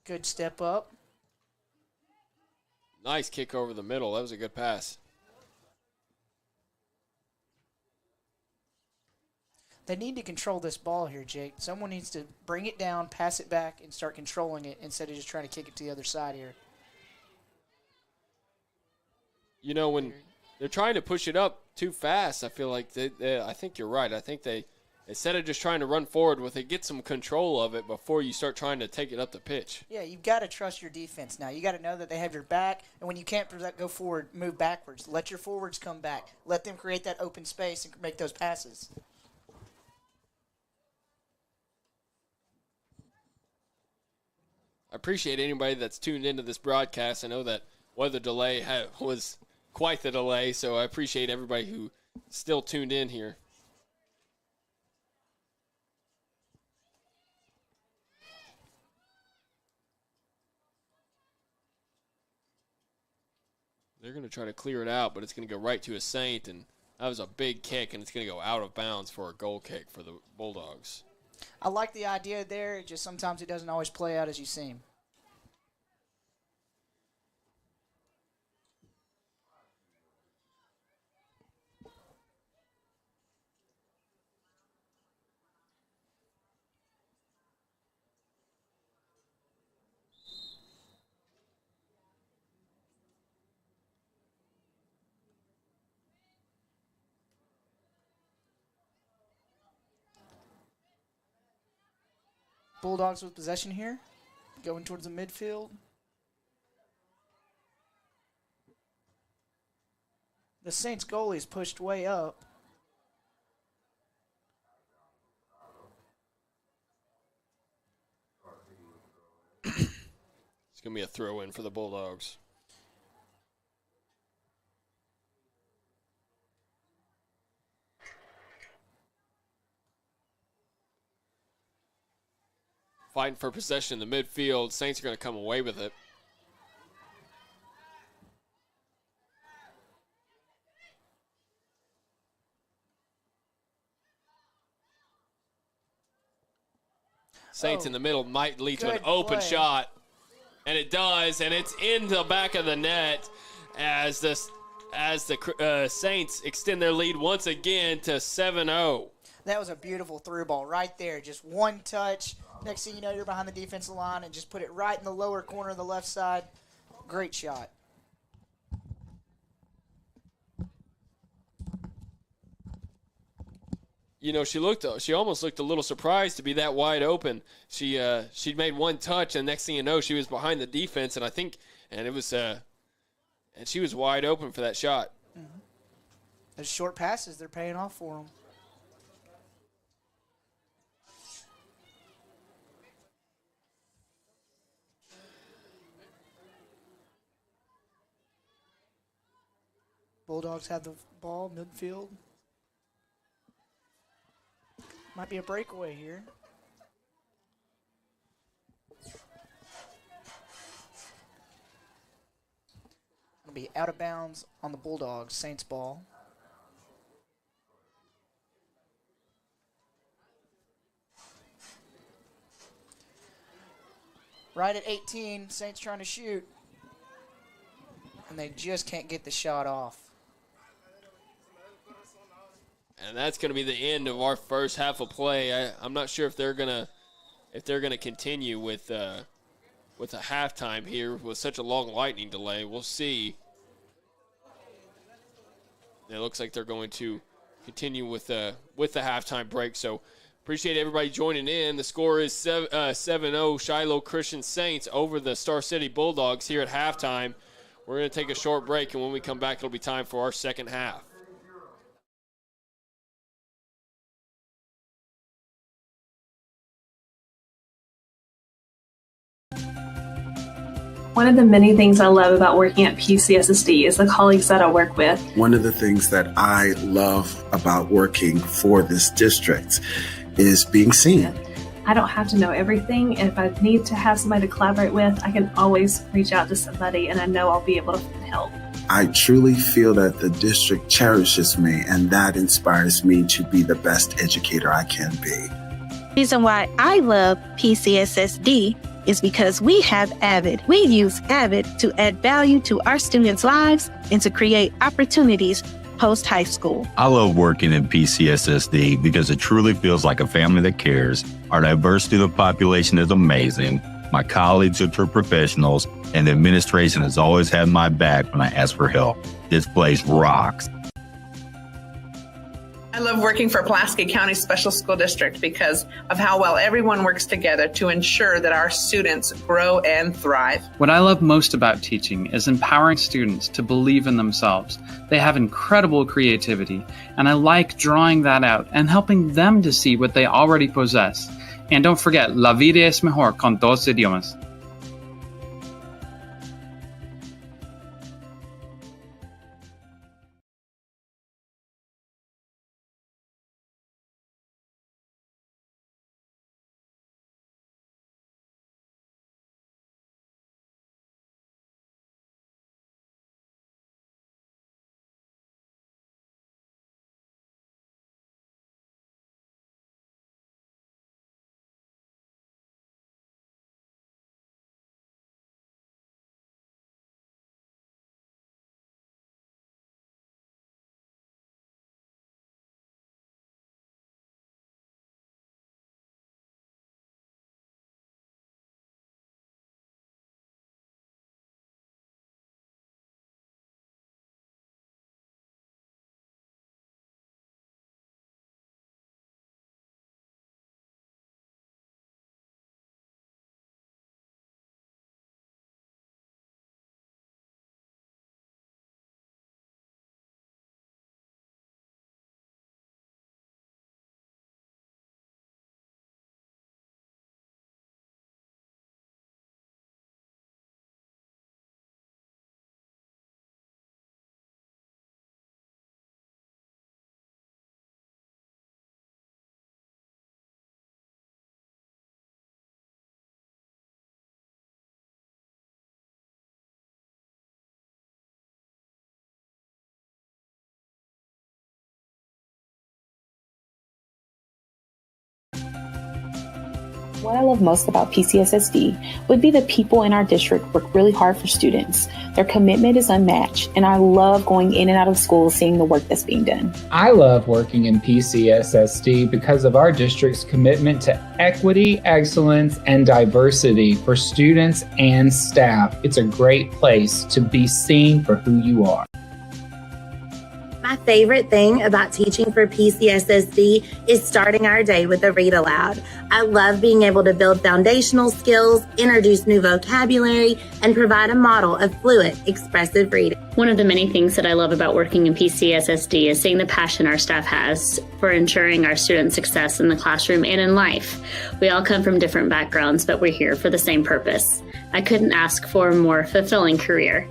Good step up. Nice kick over the middle. That was a good pass. They need to control this ball here, Jake. Someone needs to bring it down, pass it back, and start controlling it instead of just trying to kick it to the other side here. When they're trying to push it up too fast, I feel like I think you're right. I think they, instead of just trying to run forward with it, get some control of it before you start trying to take it up the pitch. Yeah, you've got to trust your defense now. You got to know that they have your back, and when you can't go forward, move backwards. Let your forwards come back. Let them create that open space and make those passes. I appreciate anybody that's tuned into this broadcast. I know that weather delay was quite the delay, so I appreciate everybody who still tuned in here. They're going to try to clear it out, but it's going to go right to a Saint, and that was a big kick, and it's going to go out of bounds for a goal kick for the Bulldogs. I like the idea there, just sometimes it doesn't always play out as you seem. Bulldogs with possession here, going towards the midfield. The Saints goalie is pushed way up. going to be a throw-in for the Bulldogs. Fighting for possession in the midfield. Saints are going to come away with it. Saints in the middle might lead to an open shot. And it does, and it's in the back of the net as the Saints extend their lead once again to 7-0. That was a beautiful through ball right there. Just one touch. Next thing you know, you're behind the defensive line and just put it right in the lower corner of the left side. Great shot. You know, she almost looked a little surprised to be that wide open. She'd made one touch, and next thing you know, she was behind the defense, and she was wide open for that shot. Mm-hmm. Those short passes, they're paying off for them. Bulldogs have the ball midfield. Might be a breakaway here. It'll be out of bounds on the Bulldogs. Saints ball. Right at 18, Saints trying to shoot. And they just can't get the shot off. And that's going to be the end of our first half of play. I'm not sure if they're gonna continue with a halftime here with such a long lightning delay. We'll see. It looks like they're going to continue with the halftime break. So appreciate everybody joining in. The score is 7-0 Shiloh Christian Saints over the Star City Bulldogs here at halftime. We're going to take a short break, and when we come back, it'll be time for our second half. One of the many things I love about working at PCSSD is the colleagues that I work with. One of the things that I love about working for this district is being seen. I don't have to know everything, and if I need to have somebody to collaborate with, I can always reach out to somebody, and I know I'll be able to help. I truly feel that the district cherishes me, and that inspires me to be the best educator I can be. The reason why I love PCSSD is because we have Avid. We use Avid to add value to our students' lives and to create opportunities post-high school. I love working in PCSSD because it truly feels like a family that cares. Our diverse student population is amazing. My colleagues are true professionals, and the administration has always had my back when I ask for help. This place rocks. I love working for Pulaski County Special School District because of how well everyone works together to ensure that our students grow and thrive. What I love most about teaching is empowering students to believe in themselves. They have incredible creativity, and I like drawing that out and helping them to see what they already possess. And don't forget, la vida es mejor con dos idiomas. What I love most about PCSSD would be the people in our district work really hard for students. Their commitment is unmatched, and I love going in and out of school seeing the work that's being done. I love working in PCSSD because of our district's commitment to equity, excellence, and diversity for students and staff. It's a great place to be seen for who you are. My favorite thing about teaching for PCSSD is starting our day with a read aloud. I love being able to build foundational skills, introduce new vocabulary, and provide a model of fluent, expressive reading. One of the many things that I love about working in PCSSD is seeing the passion our staff has for ensuring our students' success in the classroom and in life. We all come from different backgrounds, but we're here for the same purpose. I couldn't ask for a more fulfilling career.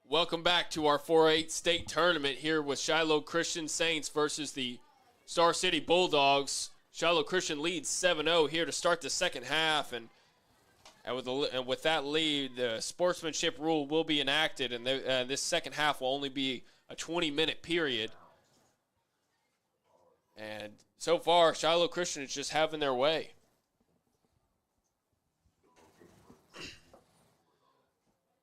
Welcome back to our 4-8 state tournament here with Shiloh Christian Saints versus the Star City Bulldogs. Shiloh Christian leads 7-0 here to start the second half, and with that lead, the sportsmanship rule will be enacted, and this second half will only be a 20-minute period. And so far, Shiloh Christian is just having their way.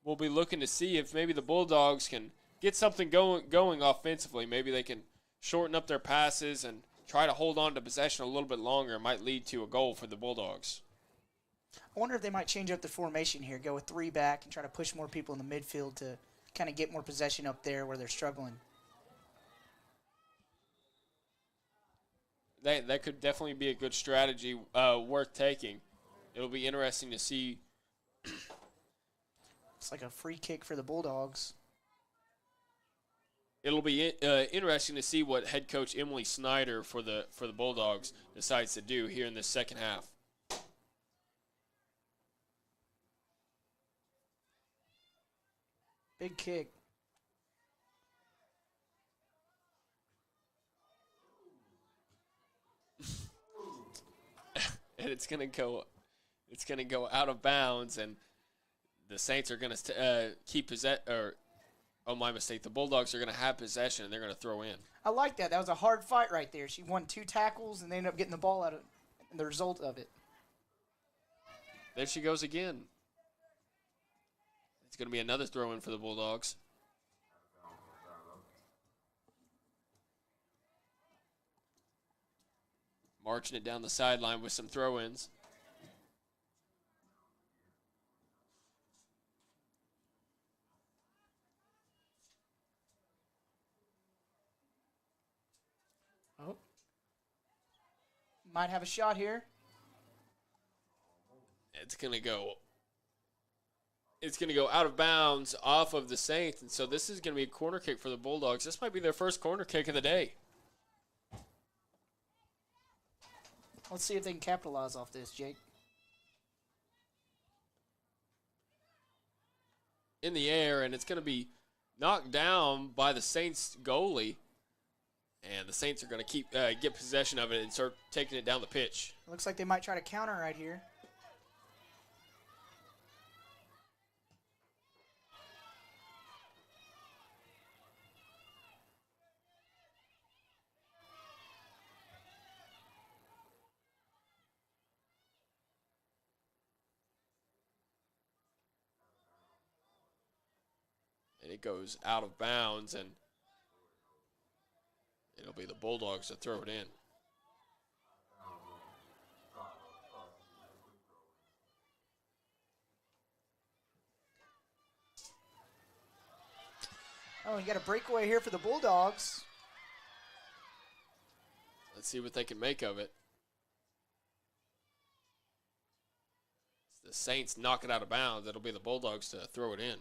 We'll be looking to see if maybe the Bulldogs can get something going offensively. Maybe they can shorten up their passes and try to hold on to possession a little bit longer. It might lead to a goal for the Bulldogs. I wonder if they might change up the formation here, go with 3 back and try to push more people in the midfield to kind of get more possession up there where they're struggling. That could definitely be a good strategy worth taking. It'll be interesting to see. It's like a free kick for the Bulldogs. It'll be interesting to see what head coach Emily Snyder for the Bulldogs decides to do here in the second half. Big kick. And it's gonna go out of bounds, and the Saints are going to keep possession. Oh, my mistake. The Bulldogs are going to have possession, and they're going to throw in. I like that. That was a hard fight right there. She won 2 tackles, and they ended up getting the ball out of the result of it. There she goes again. It's going to be another throw-in for the Bulldogs. Marching it down the sideline with some throw-ins. Oh. Might have a shot here. It's going to go out of bounds off of the Saints, and so this is going to be a corner kick for the Bulldogs. This might be their first corner kick of the day. Let's see if they can capitalize off this, Jake. In the air, and it's going to be knocked down by the Saints goalie. And the Saints are going to get possession of it and start taking it down the pitch. It looks like they might try to counter right here. And it goes out of bounds, and be the Bulldogs to throw it in. Oh, you got a breakaway here for the Bulldogs. Let's see what they can make of it. The Saints knock it out of bounds. It'll be the Bulldogs to throw it in.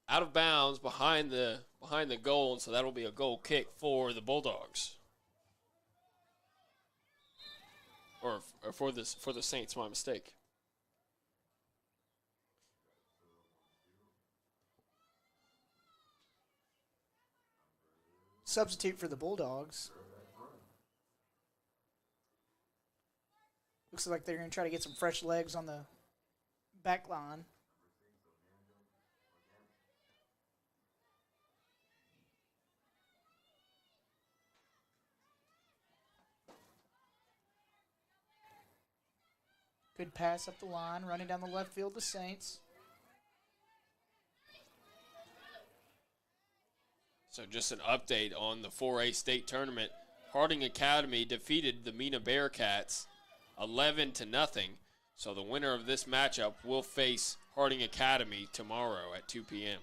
Out of bounds behind the goal, and so that'll be a goal kick for the Bulldogs. Or for the Saints, my mistake. Substitute for the Bulldogs. Looks like they're going to try to get some fresh legs on the back line. Good pass up the line, running down the left field, the Saints. So just an update on the 4A state tournament. Harding Academy defeated the Mena Bearcats 11-0. So the winner of this matchup will face Harding Academy tomorrow at 2 p.m.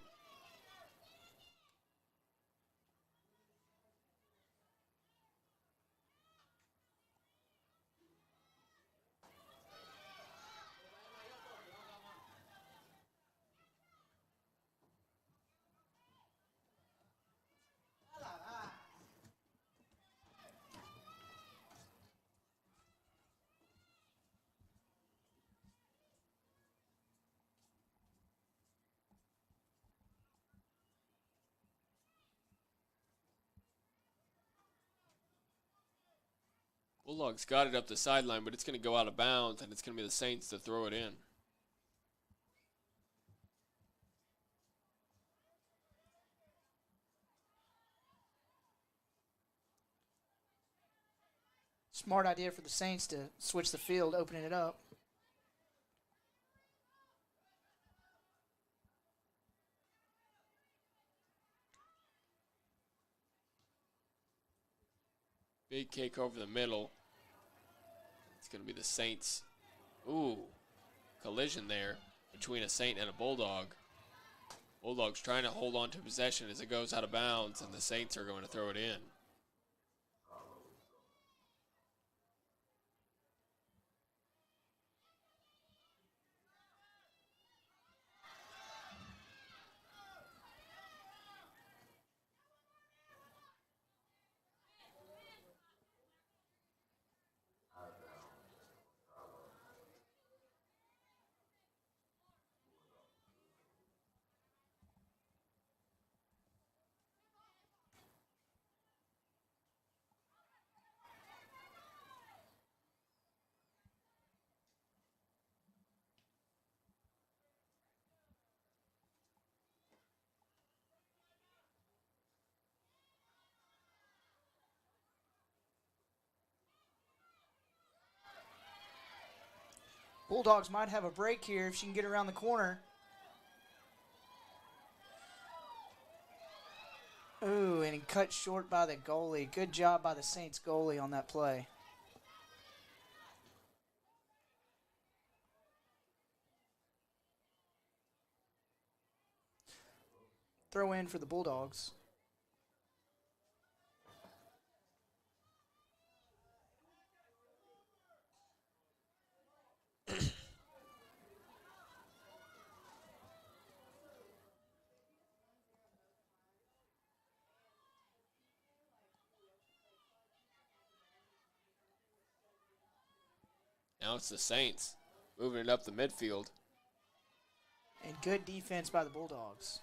Bulldogs got it up the sideline, but it's going to go out of bounds, and it's going to be the Saints to throw it in. Smart idea for the Saints to switch the field, opening it up. Big kick over the middle. It's going to be the Saints. Ooh, collision there between a Saint and a Bulldog. Bulldogs trying to hold on to possession as it goes out of bounds, and the Saints are going to throw it in. Bulldogs might have a break here if she can get around the corner. Ooh, and he cut short by the goalie. Good job by the Saints goalie on that play. Throw in for the Bulldogs. Now it's the Saints moving it up the midfield. And good defense by the Bulldogs.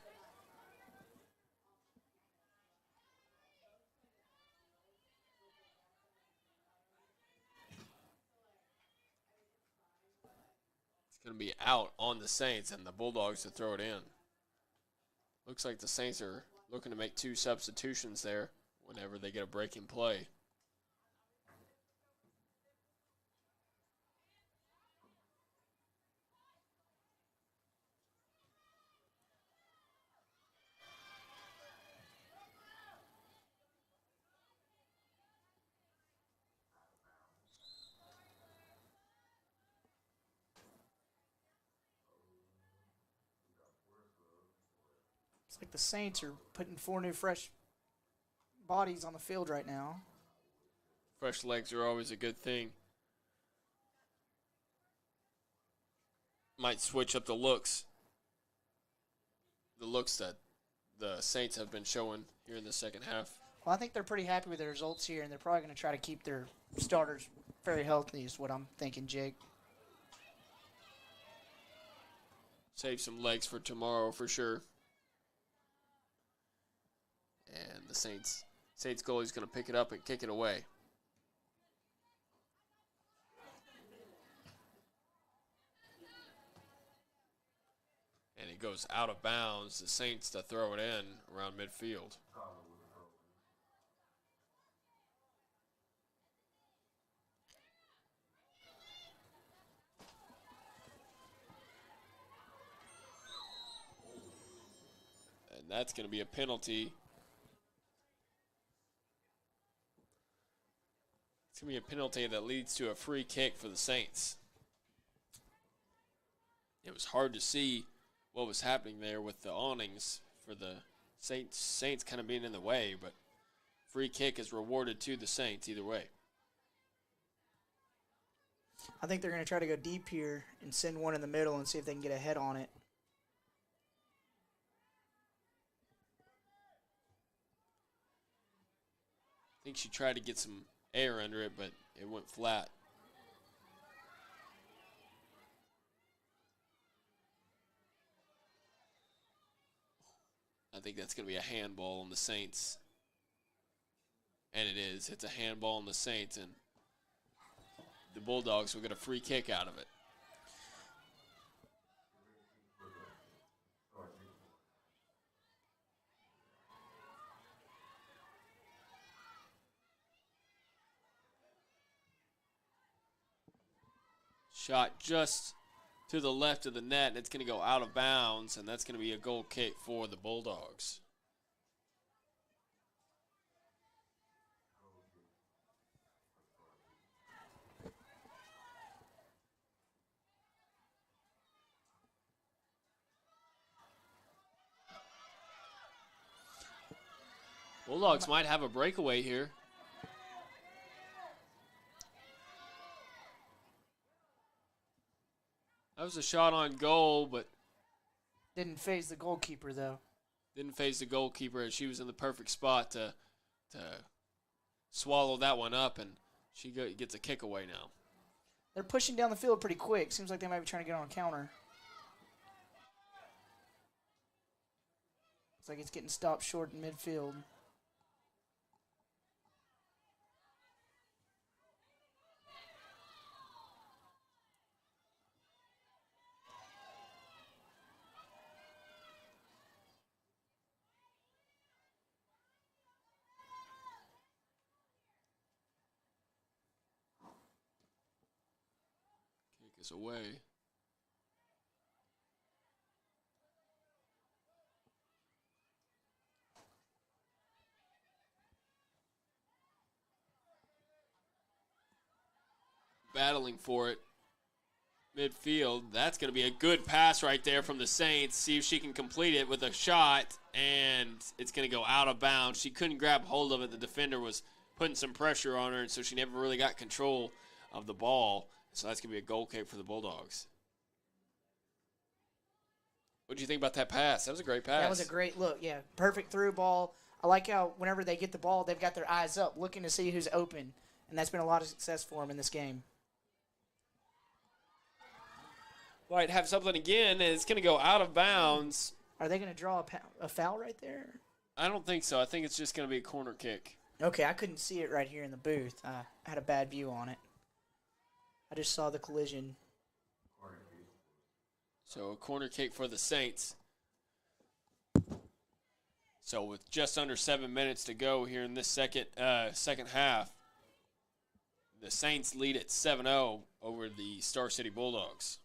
It's going to be out on the Saints and the Bulldogs to throw it in. Looks like the Saints are looking to make 2 substitutions there whenever they get a break in play. It's like the Saints are putting 4 new fresh bodies on the field right now. Fresh legs are always a good thing. Might switch up the looks. The looks that the Saints have been showing here in the second half. Well, I think they're pretty happy with the results here, and they're probably going to try to keep their starters very healthy is what I'm thinking, Jake. Save some legs for tomorrow for sure. And the Saints goalie's going to pick it up and kick it away. And it goes out of bounds. The Saints to throw it in around midfield. And that's going to be a penalty. It's going to be a penalty that leads to a free kick for the Saints. It was hard to see what was happening there with the awnings for the Saints kind of being in the way, but free kick is rewarded to the Saints either way. I think they're going to try to go deep here and send one in the middle and see if they can get a head on it. I think she tried to get some air under it, but it went flat. I think that's going to be a handball on the Saints. And it is. It's a handball on the Saints, and the Bulldogs will get a free kick out of it. Shot just to the left of the net, and it's going to go out of bounds, and that's going to be a goal kick for the Bulldogs. Bulldogs might have a breakaway here. That was a shot on goal, but didn't phase the goalkeeper, though. Didn't phase the goalkeeper, as she was in the perfect spot to swallow that one up, and she gets a kick away now. They're pushing down the field pretty quick. Seems like they might be trying to get on a counter. Looks like it's getting stopped short in midfield. Kick is away. Battling for it. Midfield. That's going to be a good pass right there from the Saints. See if she can complete it with a shot, and it's going to go out of bounds. She couldn't grab hold of it. The defender was putting some pressure on her, and so she never really got control of the ball. So that's going to be a goal kick for the Bulldogs. What do you think about that pass? That was a great pass. That was a great look. Yeah, perfect through ball. I like how whenever they get the ball, they've got their eyes up, looking to see who's open, and that's been a lot of success for them in this game. Might have something again, and it's going to go out of bounds. Are they going to draw a foul right there? I don't think so. I think it's just going to be a corner kick. Okay, I couldn't see it right here in the booth. I had a bad view on it. I just saw the collision. So a corner kick for the Saints. So with just under 7 minutes to go here in this second half, the Saints lead at 7-0 over the Star City Bulldogs.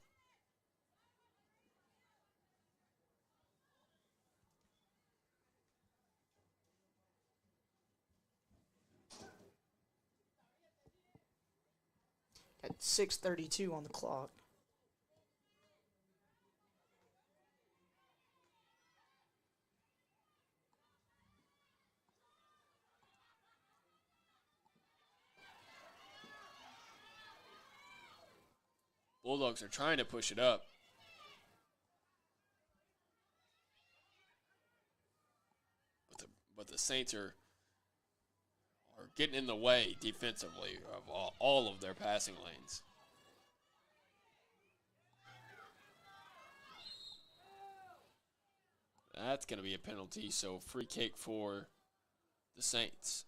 At 6:32 on the clock. Bulldogs are trying to push it up. But the Saints are getting in the way defensively of all of their passing lanes. That's going to be a penalty, so free kick for the Saints.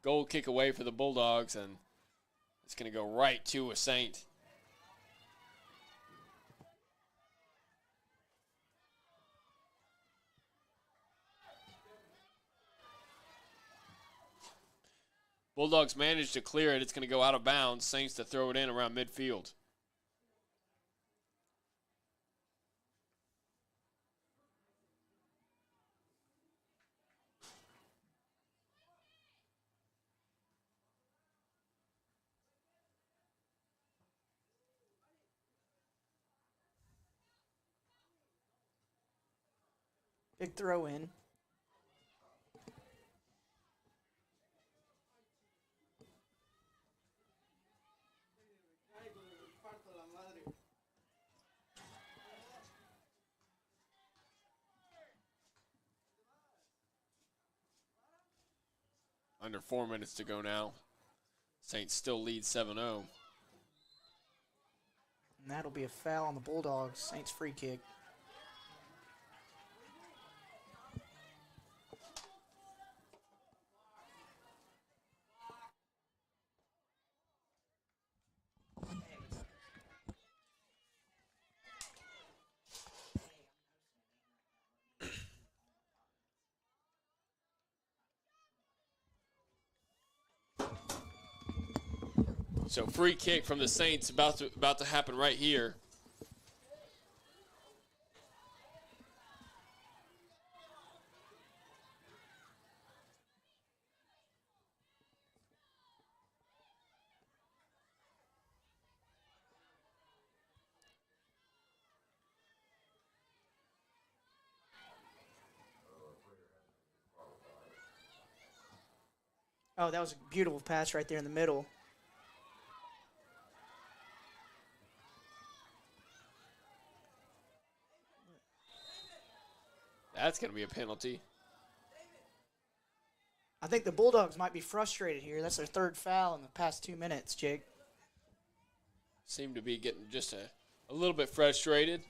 Goal kick away for the Bulldogs, and it's going to go right to a Saint. Bulldogs managed to clear it. It's going to go out of bounds. Saints to throw it in around midfield. Big throw in. Under 4 minutes to go now. Saints still lead 7-0. And that'll be a foul on the Bulldogs. Saints free kick. So free kick from the Saints about to happen right here. Oh, that was a beautiful pass right there in the middle. That's going to be a penalty. I think the Bulldogs might be frustrated here. That's their third foul in the past 2 minutes, Jake. Seem to be getting just a little bit frustrated.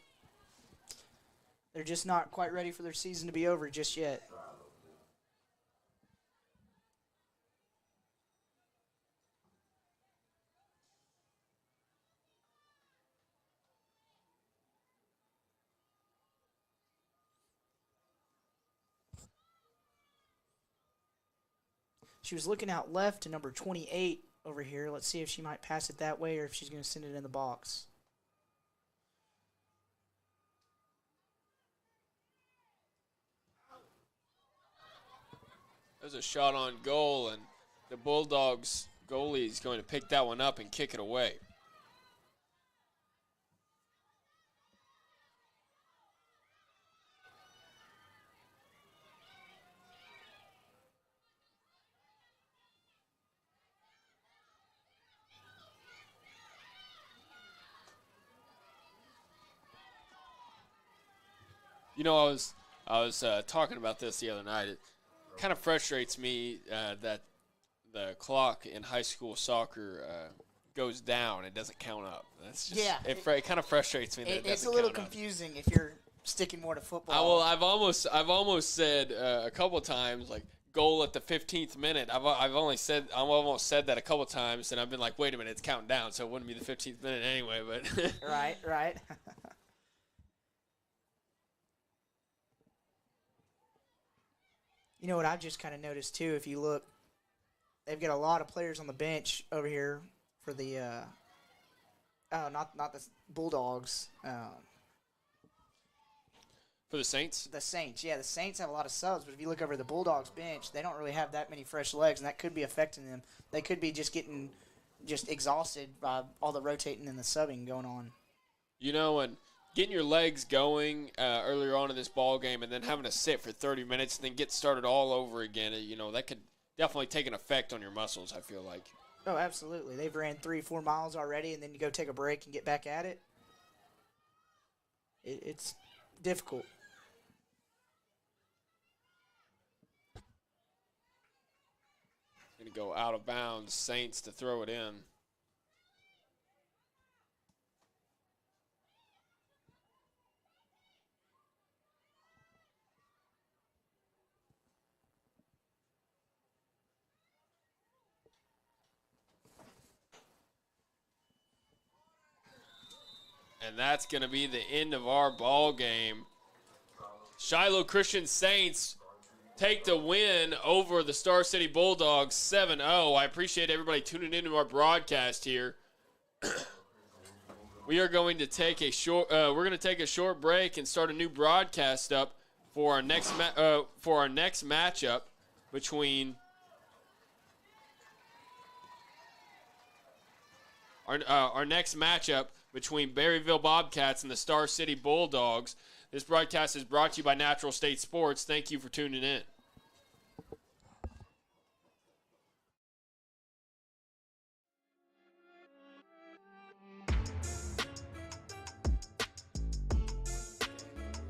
They're just not quite ready for their season to be over just yet. She was looking out left to number 28 over here. Let's see if she might pass it that way or if she's going to send it in the box. There's a shot on goal, and the Bulldogs goalie is going to pick that one up and kick it away. You know, I was talking about this the other night. It kind of frustrates me that the clock in high school soccer goes down. It doesn't count up. That's just, it kind of frustrates me. It's a little confusing if you're sticking more to football. Well, I've almost said a couple of times like goal at the 15th minute. I've almost said that a couple of times, and I've been like, wait a minute, it's counting down, so it wouldn't be the 15th minute anyway. But right. You know what I've just kind of noticed too, if you look, they've got a lot of players on the bench over here for the not the Bulldogs. For the Saints? The Saints, yeah. The Saints have a lot of subs, but if you look over the Bulldogs bench, they don't really have that many fresh legs, and that could be affecting them. They could be just getting exhausted by all the rotating and the subbing going on. You know, and getting your legs going earlier on in this ball game and then having to sit for 30 minutes and then get started all over again, you know, that could definitely take an effect on your muscles, I feel like. Oh, absolutely. They've ran 3-4 miles already, and then you go take a break and get back at it. It's difficult. Going to go out of bounds, Saints to throw it in. And that's going to be the end of our ball game. Shiloh Christian Saints take the win over the Star City Bulldogs 7-0. I appreciate everybody tuning into our broadcast here. We are going to take a short break and start a new broadcast up for our next matchup between our next matchup between Berryville Bobcats and the Star City Bulldogs. This broadcast is brought to you by Natural State Sports. Thank you for tuning in.